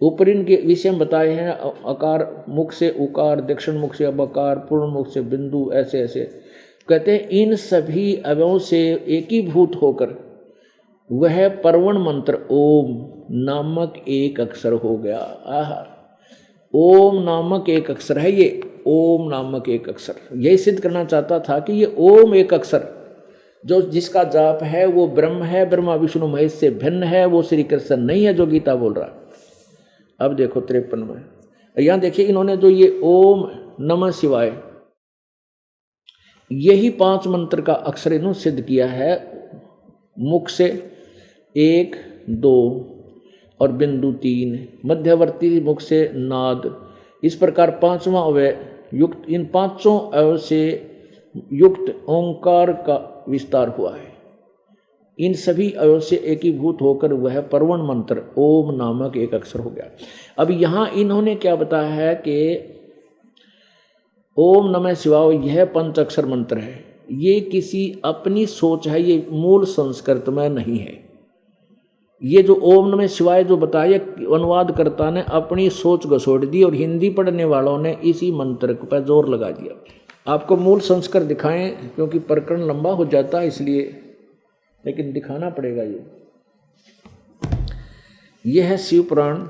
ऊपर इनके विषय में बताए हैं, अकार मुख से उकार, दक्षिण मुख से अबकार, पूर्ण मुख से बिंदु, ऐसे ऐसे कहते हैं इन सभी अवयवों से एकीभूत होकर वह परवण मंत्र ओम नामक एक अक्षर हो गया। आहा, ओम नामक एक अक्षर है ये, ओम नामक एक अक्षर। यही सिद्ध करना चाहता था कि ये ओम एक अक्षर जो जिसका जाप है वो ब्रह्म है, ब्रह्मा विष्णु महेश से भिन्न है, वो श्री कृष्ण नहीं है जो गीता बोल रहा। अब देखो 53 में यहां देखिए इन्होंने जो ये ओम नमः शिवाय यही 5 मंत्र का अक्षर इन्होंने सिद्ध किया है मुख से 1, 2 और बिंदु 3, मध्यवर्ती मुख से नाद। इस प्रकार 5वां अवयव युक्त, इन 5 अवयव से युक्त ओंकार का विस्तार हुआ है। इन सभी अवयव से एकीभूत होकर वह परवण मंत्र ओम नामक एक अक्षर हो गया। अब यहाँ इन्होंने क्या बताया है कि ओम नमः शिवाय यह पंचाक्षर मंत्र है, ये किसी अपनी सोच है, ये मूल संस्कृत में नहीं है। ये जो ओम नमः शिवाय जो बताया अनुवादकर्ता ने अपनी सोच घसोट दी और हिंदी पढ़ने वालों ने इसी मंत्र पर जोर लगा दिया। आपको मूल संस्कृत दिखाएं क्योंकि प्रकरण लंबा हो जाता है इसलिए, लेकिन दिखाना पड़ेगा। ये है शिव पुराण,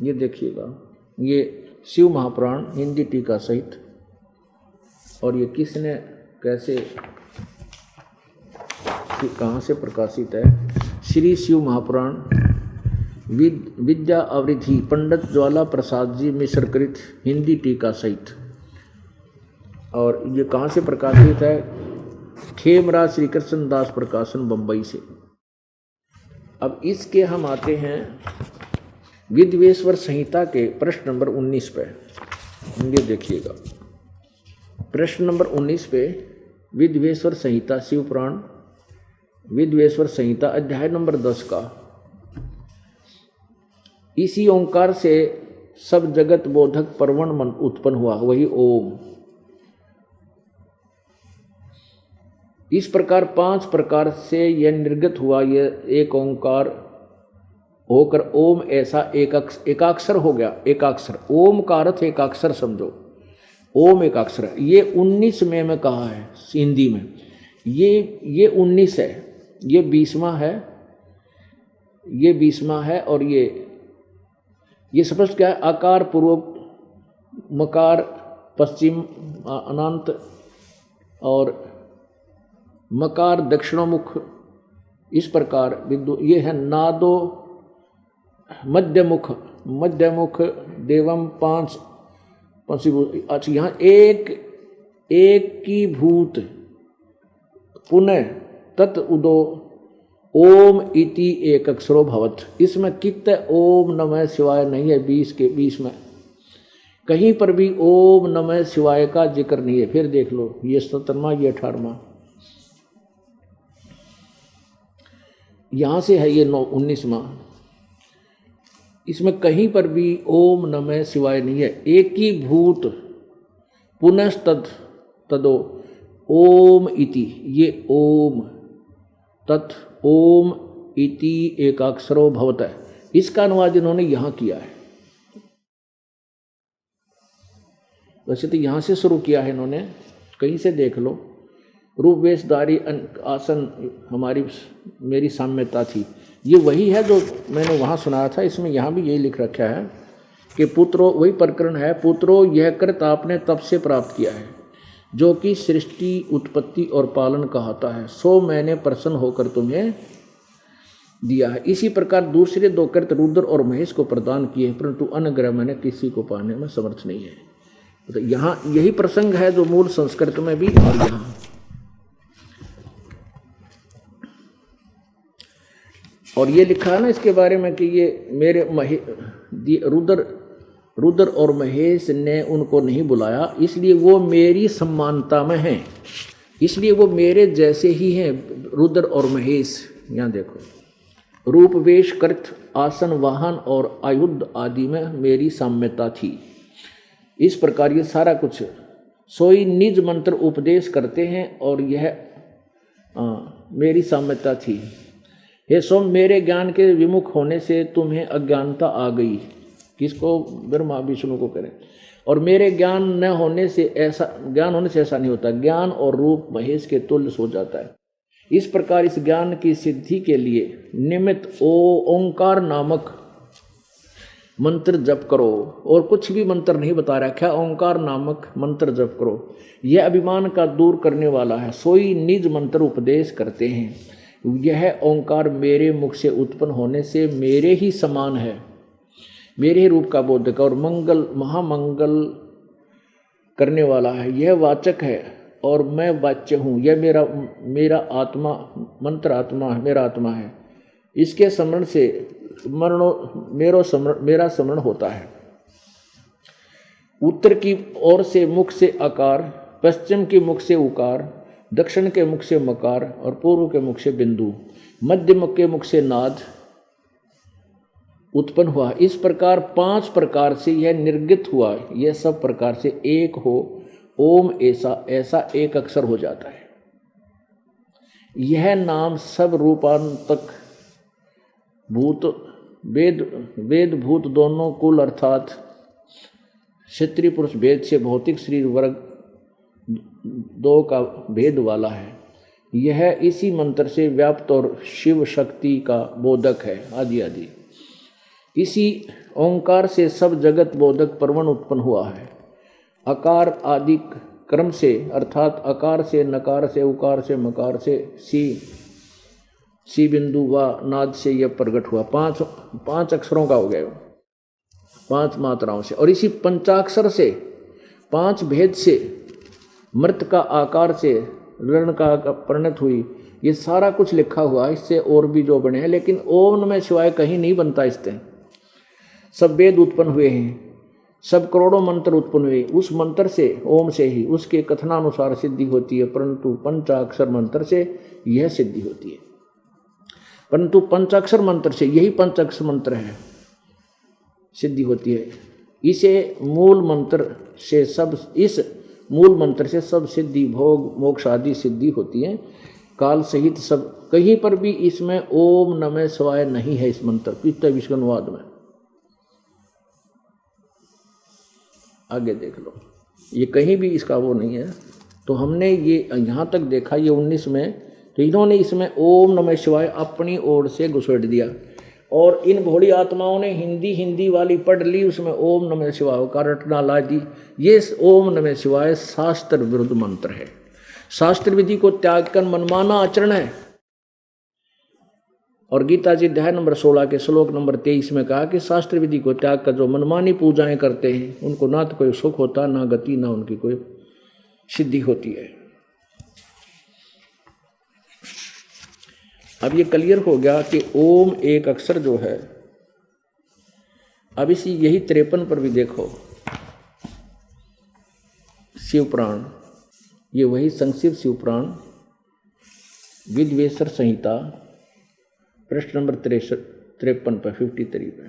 ये देखिएगा, ये शिव महापुराण हिंदी टीका सहित। और ये किसने कैसे कहाँ से प्रकाशित है? श्री शिव महापुराण विद्या आवृद्धि पंडित ज्वाला प्रसाद जी मिश्र कृत हिंदी टीका सहित। और ये कहाँ से प्रकाशित है? खेमराज श्री कृष्ण दास प्रकाशन बंबई से। अब इसके हम आते हैं विद्वेश्वर संहिता के प्रश्न नंबर 19 पे। ये देखिएगा प्रश्न नंबर 19 पे विद्वेश्वर संहिता शिव पुराण विद्वेश्वर संहिता अध्याय नंबर 10 का। इसी ओंकार से सब जगत बोधक परवण मन उत्पन्न हुआ, वही ओम। इस प्रकार 5 प्रकार से यह निर्गत हुआ, यह एक ओंकार होकर ओम ऐसा एकाक्षर हो गया। एकाक्षर ओम का अर्थ एकाक्षर समझो, ओम एकाक्षर है। ये 19 में कहा है हिंदी में, ये 19 है, ये 20वां है, ये 20वां है। और ये स्पष्ट क्या है? आकार पूर्व मकार पश्चिम अनंत और मकार दक्षिणोमुख, इस प्रकार बिंदु। ये है नादो मध्यमुख, मध्यमुख देवम 5 पंचभूत। अच्छा, यहाँ एक की भूत पुनः तत् उदो ओम इति एक अक्षरो भवत। इसमें कित ओम नमः शिवाय नहीं है। 20 के 20 में कहीं पर भी ओम नमः शिवाय का जिक्र नहीं है। फिर देख लो, ये 17वां, ये 18वां, यहाँ से है ये 19वां। इसमें कहीं पर भी ओम नमः शिवाय नहीं है। एक ही भूत पुनस्तद तदो ओम इति, ये ओम तत् ओम इति एकाक्षरो भवत है। इसका अनुवाद इन्होंने यहाँ किया है। वैसे तो यहाँ से शुरू किया है इन्होंने, कहीं से देख लो। रूपवेशधारी आसन हमारी मेरी साम्यता थी, ये वही है जो मैंने वहाँ सुनाया था। इसमें यहाँ भी यही लिख रखा है कि पुत्रो, वही प्रकरण है, पुत्रो यह कृत आपने तब से प्राप्त किया है जो कि सृष्टि उत्पत्ति और पालन कहता है, सो मैंने प्रसन्न होकर तुम्हें दिया है। इसी प्रकार दूसरे 2 कृत रुद्र और महेश को प्रदान किए, परंतु अनुग्रह मैंने किसी को पाने में समर्थ नहीं है। तो यहाँ यही प्रसंग है जो मूल संस्कृत में भी और यहाँ। और ये लिखा है ना इसके बारे में कि ये मेरे रुद्र और महेश ने उनको नहीं बुलाया, इसलिए वो मेरी सम्मानता में हैं, इसलिए वो मेरे जैसे ही हैं रुद्र और महेश। यहाँ देखो, रूप वेश कृत आसन वाहन और आयुध आदि में मेरी साम्यता थी। इस प्रकार ये सारा कुछ सोई निज मंत्र उपदेश करते हैं और यह मेरी साम्यता थी। हे सोम, मेरे ज्ञान के विमुख होने से तुम्हें अज्ञानता आ गई। किसको? ब्रह्मा विष्णु को करें। और मेरे ज्ञान होने से ऐसा नहीं होता। ज्ञान और रूप महेश के तुल्य हो जाता है। इस प्रकार इस ज्ञान की सिद्धि के लिए निमित्त ओंकार नामक मंत्र जप करो। और कुछ भी मंत्र नहीं बता रखा, ओंकार नामक मंत्र जप करो। यह अभिमान का दूर करने वाला है। सोई निज मंत्र उपदेश करते हैं। यह ओंकार मेरे मुख से उत्पन्न होने से मेरे ही समान है, मेरे ही रूप का बोधक और महामंगल करने वाला है। यह वाचक है और मैं वाच्य हूँ। यह मेरा आत्मा, मंत्र आत्मा है, मेरा आत्मा है। इसके स्मरण से मेरा स्मरण होता है। उत्तर की ओर से मुख से आकार, पश्चिम के मुख से उकार, दक्षिण के मुख से मकार और पूर्व के मुख से बिंदु, मध्य मुख के मुख से नाद उत्पन्न हुआ। इस प्रकार 5 प्रकार से यह निर्गत हुआ। यह सब प्रकार से एक हो ओम ऐसा एक अक्षर हो जाता है। यह नाम सब रूपांतक भूत वेद भूत दोनों कुल अर्थात क्षत्रिय पुरुष भेद से भौतिक शरीर वर्ग 2 का भेद वाला है। यह इसी मंत्र से व्याप्त और शिव शक्ति का बोधक है आदि आदि। इसी ओंकार से सब जगत बोधक परवन उत्पन्न हुआ है। अकार आदि क्रम से अर्थात अकार से नकार से उकार से मकार से सी बिंदु व नाद से यह प्रकट हुआ। 5 अक्षरों का हो गया, 5 मात्राओं से। और इसी पंचाक्षर से 5 भेद से मृत का आकार से ऋण का परिणत हुई। ये सारा कुछ लिखा हुआ है। इससे और भी जो बने हैं, लेकिन ओम नमः शिवाय कहीं नहीं बनता। इससे सब वेद उत्पन्न हुए हैं, सब करोड़ों मंत्र उत्पन्न हुए। उस मंत्र से, ओम से ही उसके कथनानुसार सिद्धि होती है, परंतु पंचाक्षर मंत्र से यह सिद्धि होती है। परंतु पंचाक्षर मंत्र से, यही पंचाक्षर मंत्र है, सिद्धि होती है। इसे मूल मंत्र से सब, इस मूल मंत्र से सब सिद्धि भोग मोक्ष आदि सिद्धि होती है काल सहित सब। कहीं पर भी इसमें ओम नमः शिवाय नहीं है। इस मंत्र पित्त विष्णुवाद में आगे देख लो, ये कहीं भी इसका वो नहीं है। तो हमने ये यहाँ तक देखा, ये 19 में, तो इन्होंने इसमें ओम नमः शिवाय अपनी ओर से घुसेड़ दिया। और इन भोली आत्माओं ने हिंदी वाली पढ़ ली, उसमें ओम नमः शिवाय का रटना ला दी। ये ओम नमः शिवाय शास्त्र विरुद्ध मंत्र है। शास्त्र विधि को त्याग कर मनमाना आचरण है। और गीता जी अध्याय नंबर 16 के श्लोक नंबर 23 में कहा कि शास्त्र विधि को त्याग कर जो मनमानी पूजाएं करते हैं, उनको ना तो कोई सुख होता, ना गति, ना उनकी कोई सिद्धि होती है। अब ये क्लियर हो गया कि ओम एक अक्षर जो है। अब इसी यही 53 पर भी देखो, शिवपुराण, ये वही संक्षिप्त शिवपुराण विद्वेश्वर संहिता पृष्ठ नंबर 53 पर 53 पे।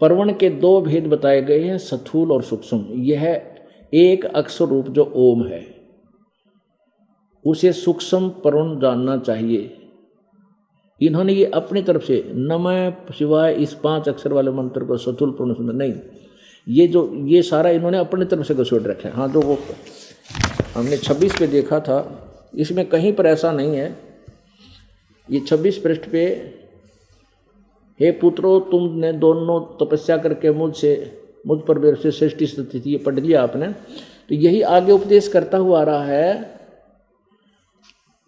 परवण के 2 भेद बताए गए हैं, स्थूल और सूक्ष्म। यह एक अक्षर रूप जो ओम है, उसे सूक्ष्म परवण जानना चाहिए। इन्होंने ये अपनी तरफ से नमः शिवाय इस 5 अक्षर वाले मंत्र को स्थूल परवण सुना नहीं, ये सारा इन्होंने अपनी तरफ से घसोट रखे। हाँ, जो वो हमने 26 पे देखा था, इसमें कहीं पर ऐसा नहीं है। ये 26 पृष्ठ पे, हे पुत्रो तुमने दोनों तपस्या करके मुझ पर मेरे से सृष्टि स्थिति, ये पढ़ लिया आपने। तो यही आगे उपदेश करता हुआ आ रहा है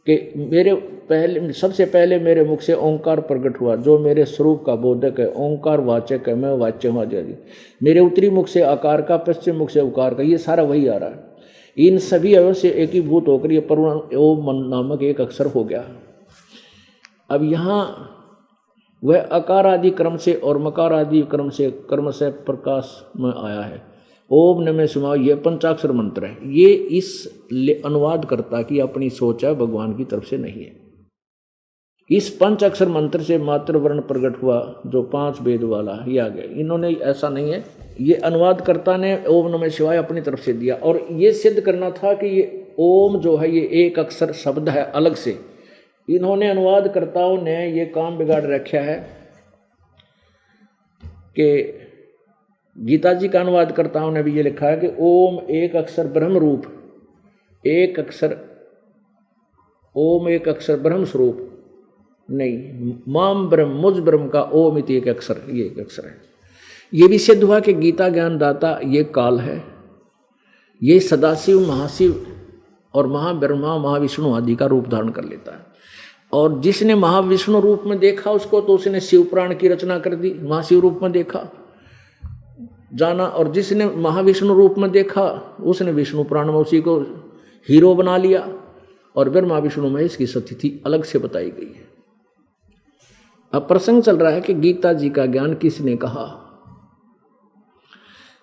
कि सबसे पहले मेरे मुख से ओंकार प्रकट हुआ, जो मेरे स्वरूप का बोधक है, ओंकार वाचक है, मैं वाच्य हूँ आदि। मेरे उत्तरी मुख से आकार का, पश्चिम मुख से उकार का, ये सारा वही आ रहा है। इन सभी अवयव से एकीभूत होकर ये परवण ओम नामक एक अक्षर हो गया। अब यहाँ वह अकार आदि क्रम से और मकार आदि क्रम से प्रकाश में आया है। ओम नमः शिवाय ये पंचाक्षर मंत्र है। ये इस अनुवाद करता कि अपनी सोच है, भगवान की तरफ से नहीं है। इस पंचाक्षर मंत्र से मात्र वर्ण प्रकट हुआ, जो 5 वेद वाला ये आ गया। इन्होंने ऐसा नहीं है, ये अनुवादकर्ता ने ओम नमः शिवाय अपनी तरफ से दिया। और ये सिद्ध करना था कि ये ओम जो है ये एक अक्षर शब्द है अलग से। इन्होंने अनुवादकर्ताओं ने ये काम बिगाड़ रखा है कि गीता जी का अनुवादकर्ताओं ने भी ये लिखा है कि ओम एक अक्षर ब्रह्म रूप, एक अक्षर ओम एक अक्षर ब्रह्म स्वरूप नहीं, माम ब्रह्म मुझ ब्रह्म का ओम इति एक अक्षर, ये एक अक्षर है। ये भी सिद्ध हुआ कि गीता ज्ञान दाता ये काल है, ये सदाशिव महाशिव और महाब्रह्मा महाविष्णु आदि का रूप धारण कर लेता है। और जिसने महाविष्णु रूप में देखा उसको तो उसने शिव पुराण की रचना कर दी, महाशिव रूप में देखा जाना, और जिसने महाविष्णु रूप में देखा उसने विष्णु पुराण में उसी को हीरो बना लिया। और ब्रह्मा विष्णु महेश की स्थिति अलग से बताई गई है। अब प्रसंग चल रहा है कि गीता जी का ज्ञान किसने कहा।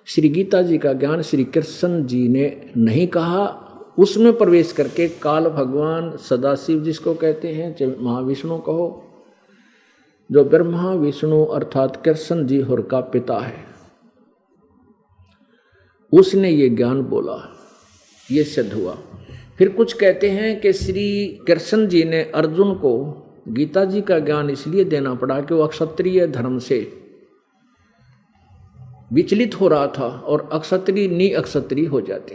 श्री गीता जी का ज्ञान श्री कृष्ण जी ने नहीं कहा, उसमें प्रवेश करके काल भगवान सदाशिव जिसको कहते हैं, चाहे महाविष्णु कहो, जो ब्रह्मा विष्णु अर्थात कृष्ण जी और का पिता है, उसने ये ज्ञान बोला, ये सिद्ध हुआ। फिर कुछ कहते हैं कि श्री कृष्ण जी ने अर्जुन को गीता जी का ज्ञान इसलिए देना पड़ा कि वो अक्षत्रिय धर्म से विचलित हो रहा था और अक्षत्रिय निअक्षत्रिय हो जाते।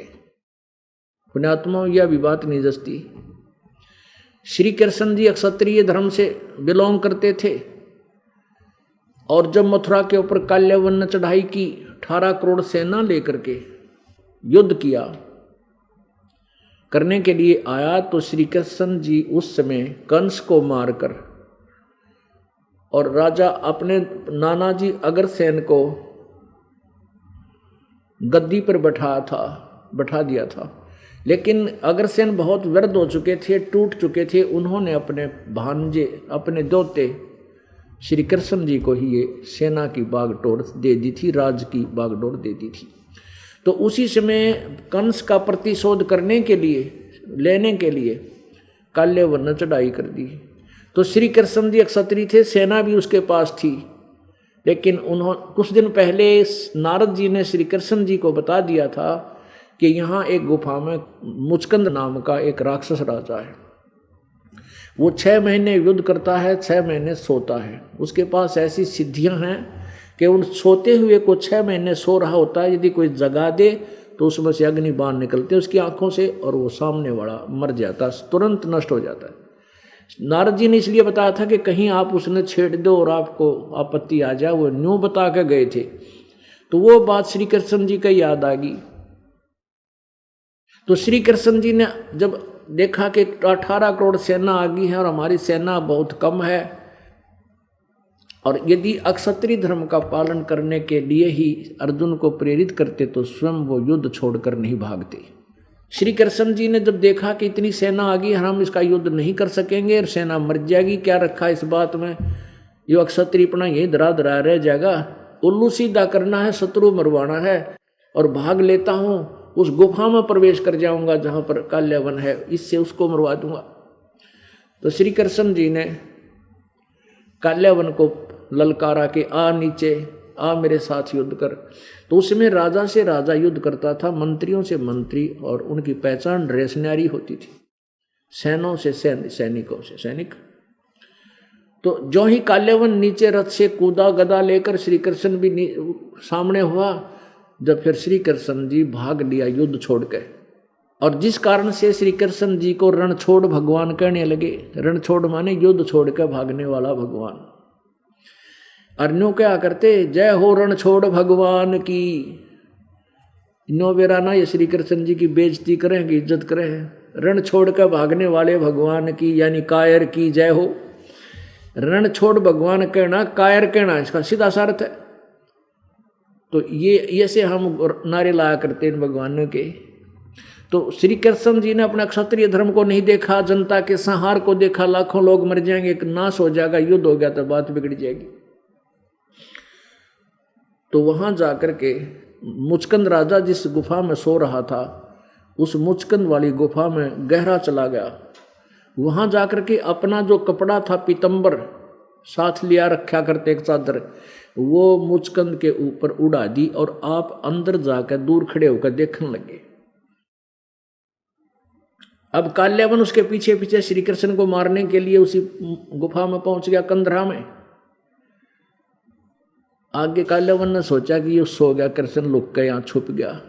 पुण्यात्मा यह विवाद नहीं जस्ती। श्री कृष्ण जी अक्षत्रिय धर्म से बिलोंग करते थे और जब मथुरा के ऊपर काल्यवन ने चढ़ाई की, 18 करोड़ सेना लेकर के युद्ध किया करने के लिए आया, तो श्री कृष्ण जी उस समय कंस को मारकर और राजा अपने नाना जी अग्रसेन को गद्दी पर बैठा दिया था। लेकिन अग्रसेन बहुत वृद्ध हो चुके थे, टूट चुके थे। उन्होंने अपने भांजे, अपने दोते श्री कृष्ण जी को ही ये सेना की बागडोर दे दी थी, राज की बागडोर दे दी थी। तो उसी समय कंस का प्रतिशोध करने के लिए, लेने के लिए काल्यवन ने चढ़ाई कर दी। तो श्री कृष्ण जी क्षत्रिय थे, सेना भी उसके पास थी, लेकिन कुछ दिन पहले नारद जी ने श्री कृष्ण जी को बता दिया था कि यहाँ एक गुफा में मुचकंद नाम का एक राक्षस राजा है। वो 6 महीने युद्ध करता है, 6 महीने सोता है। उसके पास ऐसी सिद्धियां हैं कि उन सोते हुए को 6 महीने सो रहा होता है, यदि कोई जगा दे तो उसमें से अग्नि बाण निकलते उसकी आंखों से और वो सामने वाला मर जाता है, तुरंत नष्ट हो जाता है। नारद जी ने इसलिए बताया था कि कहीं आप उसने छेड़ दो और आपको आपत्ति आ जाए, वो न्यू बता के गए थे। तो वो बात श्री कृष्ण जी का याद आ गई। तो श्री कृष्ण जी ने जब देखा कि 18 करोड़ सेना आ गई है और हमारी सेना बहुत कम है, और यदि अक्षत्रिय धर्म का पालन करने के लिए ही अर्जुन को प्रेरित करते तो स्वयं वो युद्ध छोड़कर नहीं भागते। श्री कृष्ण जी ने जब देखा कि इतनी सेना आ गई, हम इसका युद्ध नहीं कर सकेंगे और सेना मर जाएगी, क्या रखा इस बात में, ये अक्षत्रियपना यही धरा धरा रह जाएगा, उल्लू सीधा करना है, शत्रु मरवाना है, और भाग लेता हूँ, उस गुफा में प्रवेश कर जाऊंगा जहाँ पर काल्यवन है, इससे उसको मरवा दूंगा। तो श्री कृष्ण जी ने काल्यवन को ललकारा के आ नीचे आ, मेरे साथ युद्ध कर। तो उसमें राजा से राजा युद्ध करता था, मंत्रियों से मंत्री, और उनकी पहचान ड्रेस न्यारी होती थी, सैनों से सैनिकों से सैनिक। तो जो ही काल्यवन नीचे रथ से कूदा, गदा लेकर, श्री कृष्ण भी सामने हुआ। जब फिर श्री कृष्ण जी भाग लिया युद्ध छोड़ के, और जिस कारण से श्री कृष्ण जी को रणछोड़ भगवान कहने लगे। रणछोड़ माने युद्ध छोड़ के भागने वाला भगवान। अर्ण्यों क्या करते, जय हो रणछोड़ भगवान की। नो बेराना ये श्री कृष्ण जी की बेइज्जती करें कि इज्जत करें। रण छोड़ कर भागने वाले भगवान की, यानी कायर की जय हो। रण छोड़ भगवान कहना, कायर कहना, इसका सीधा सा अर्थ है। तो ये से हम नारे लाया करते हैं भगवानों के। तो श्री कृष्ण जी ने अपना क्षत्रिय धर्म को नहीं देखा, जनता के संहार को देखा, लाखों लोग मर जाएंगे, एक नाश हो जाएगा, युद्ध हो गया तो बात बिगड़ जाएगी। तो वहां जाकर के मुचकंद राजा जिस गुफा में सो रहा था, उस मुचकंद वाली गुफा में गहरा चला गया। वहां जाकर के अपना जो कपड़ा था पीतंबर साथ लिया रखा करते, एक चादर, वो मुचकंद के ऊपर उड़ा दी और आप अंदर जाकर दूर खड़े होकर देखने लगे। अब काल्यवन उसके पीछे पीछे श्री कृष्ण को मारने के लिए उसी गुफा में पहुंच गया, कंधरा में। आगे काल्यावन ने सोचा कि ये सो गया, कृष्ण लुक के यहाँ छुप गया।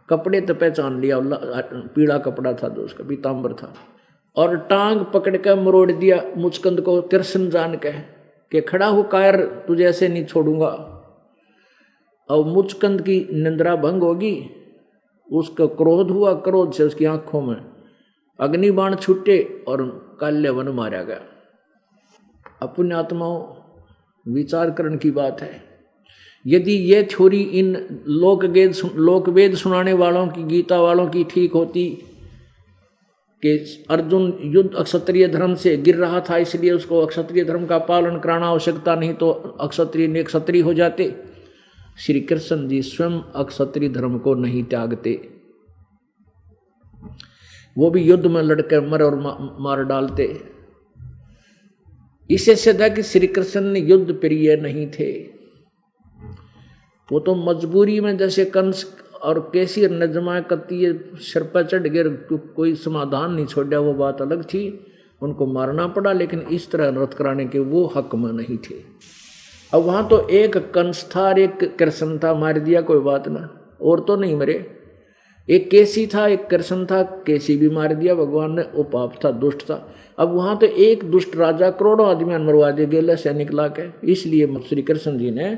कपड़े तो पहचान लिया, पीला कपड़ा था जो उसका, पीताम्बर था, और टांग पकड़ कर मरोड़ दिया मुचकंद को, कृष्ण जान के कि खड़ा हो कायर, तुझे ऐसे नहीं छोड़ूंगा। और मुचकंद की निंद्रा भंग होगी, उसका क्रोध हुआ, क्रोध से उसकी आंखों में अग्निबाण छूटे और काल्यावन मारा गया। अपने आत्माओं विचार करने की बात है। यदि ये थ्योरी इन लोकवेद सुनाने वालों की, गीता वालों की ठीक होती कि अर्जुन युद्ध अक्षत्रिय धर्म से गिर रहा था इसलिए उसको अक्षत्रिय धर्म का पालन कराना आवश्यकता नहीं तो अक्षत्रिय ने क्षत्रिय हो जाते, श्री कृष्ण जी स्वयं अक्षत्रिय धर्म को नहीं त्यागते, वो भी युद्ध में लड़कर मर और मार डालते। इससे सिद्ध है कि श्री कृष्ण ने युद्ध प्रिय नहीं थे, वो तो मजबूरी में, जैसे कंस और केसी नजमा कती सिर पर चढ़ गए, कोई समाधान नहीं छोड़ा, वो बात अलग थी, उनको मारना पड़ा, लेकिन इस तरह नृत कराने के वो हक में नहीं थे। अब वहाँ तो एक कंस था और एक कृष्ण था, मार दिया कोई बात ना, और तो नहीं मरे। एक केसी था, एक कृष्ण था, केसी भी मार दिया भगवान ने, वो पाप था, दुष्ट था। अब वहाँ तो एक दुष्ट राजा करोड़ों आदमी मरवा दे गेले सैनिक ला के, इसलिए श्री कृष्ण जी ने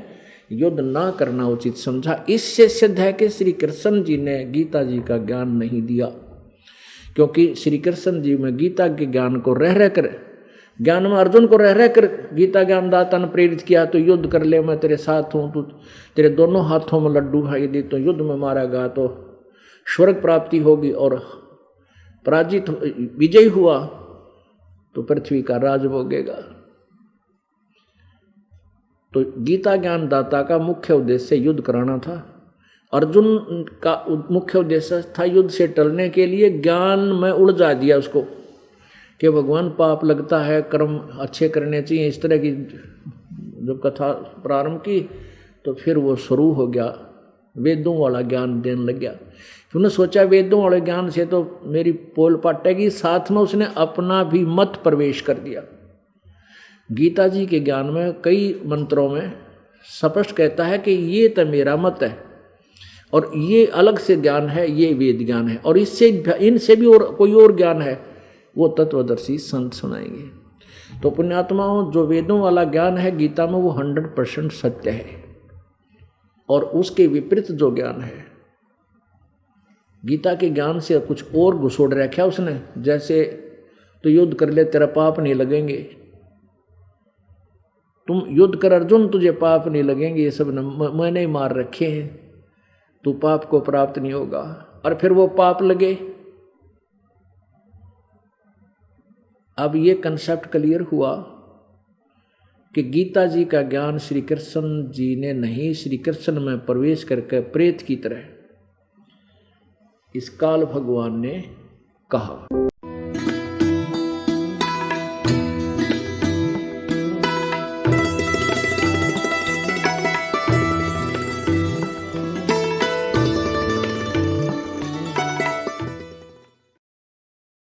युद्ध ना करना उचित समझा। इससे सिद्ध है कि श्री कृष्ण जी ने गीता जी का ज्ञान नहीं दिया, क्योंकि श्री कृष्ण जी में गीता के ज्ञान को रह कर, ज्ञान में अर्जुन को रह कर गीता ज्ञानदाता ने प्रेरित किया, तो युद्ध कर ले, मैं तेरे साथ हूँ, तू तेरे दोनों हाथों में लड्डू है, यदि तो युद्ध में मारा गया तो स्वर्ग प्राप्ति होगी, और पराजित विजयी हुआ तो पृथ्वी का राज भोगेगा। तो गीता ज्ञानदाता का मुख्य उद्देश्य युद्ध कराना था, अर्जुन का मुख्य उद्देश्य था युद्ध से टलने के लिए ज्ञान में उलझा दिया उसको कि भगवान पाप लगता है, कर्म अच्छे करने चाहिए, इस तरह की जब कथा प्रारंभ की तो फिर वो शुरू हो गया, वेदों वाला ज्ञान देने लग गया। उन्होंने सोचा वेदों वाले ज्ञान से तो मेरी पोल पाटेगी, साथ में उसने अपना भी मत प्रवेश कर दिया। गीता जी के ज्ञान में कई मंत्रों में स्पष्ट कहता है कि ये तो मेरा मत है और ये अलग से ज्ञान है, ये वेद ज्ञान है, और इससे इनसे भी और कोई और ज्ञान है, वो तत्वदर्शी संत सुनाएंगे। तो पुण्यात्माओं, जो वेदों वाला ज्ञान है गीता में वो 100% सत्य है, और उसके विपरीत जो ज्ञान है, गीता के ज्ञान से कुछ और घुसोड़ रखा उसने, जैसे तो युद्ध कर ले तेरा पाप नहीं लगेंगे, तुम युद्ध कर अर्जुन तुझे पाप नहीं लगेंगे, ये सब मैंने ही मार रखे हैं, तू पाप को प्राप्त नहीं होगा, और फिर वो पाप लगे। अब ये कंसेप्ट क्लियर हुआ कि गीता जी का ज्ञान श्री कृष्ण जी ने नहीं, श्री कृष्ण में प्रवेश करके प्रेत की तरह इस काल भगवान ने कहा।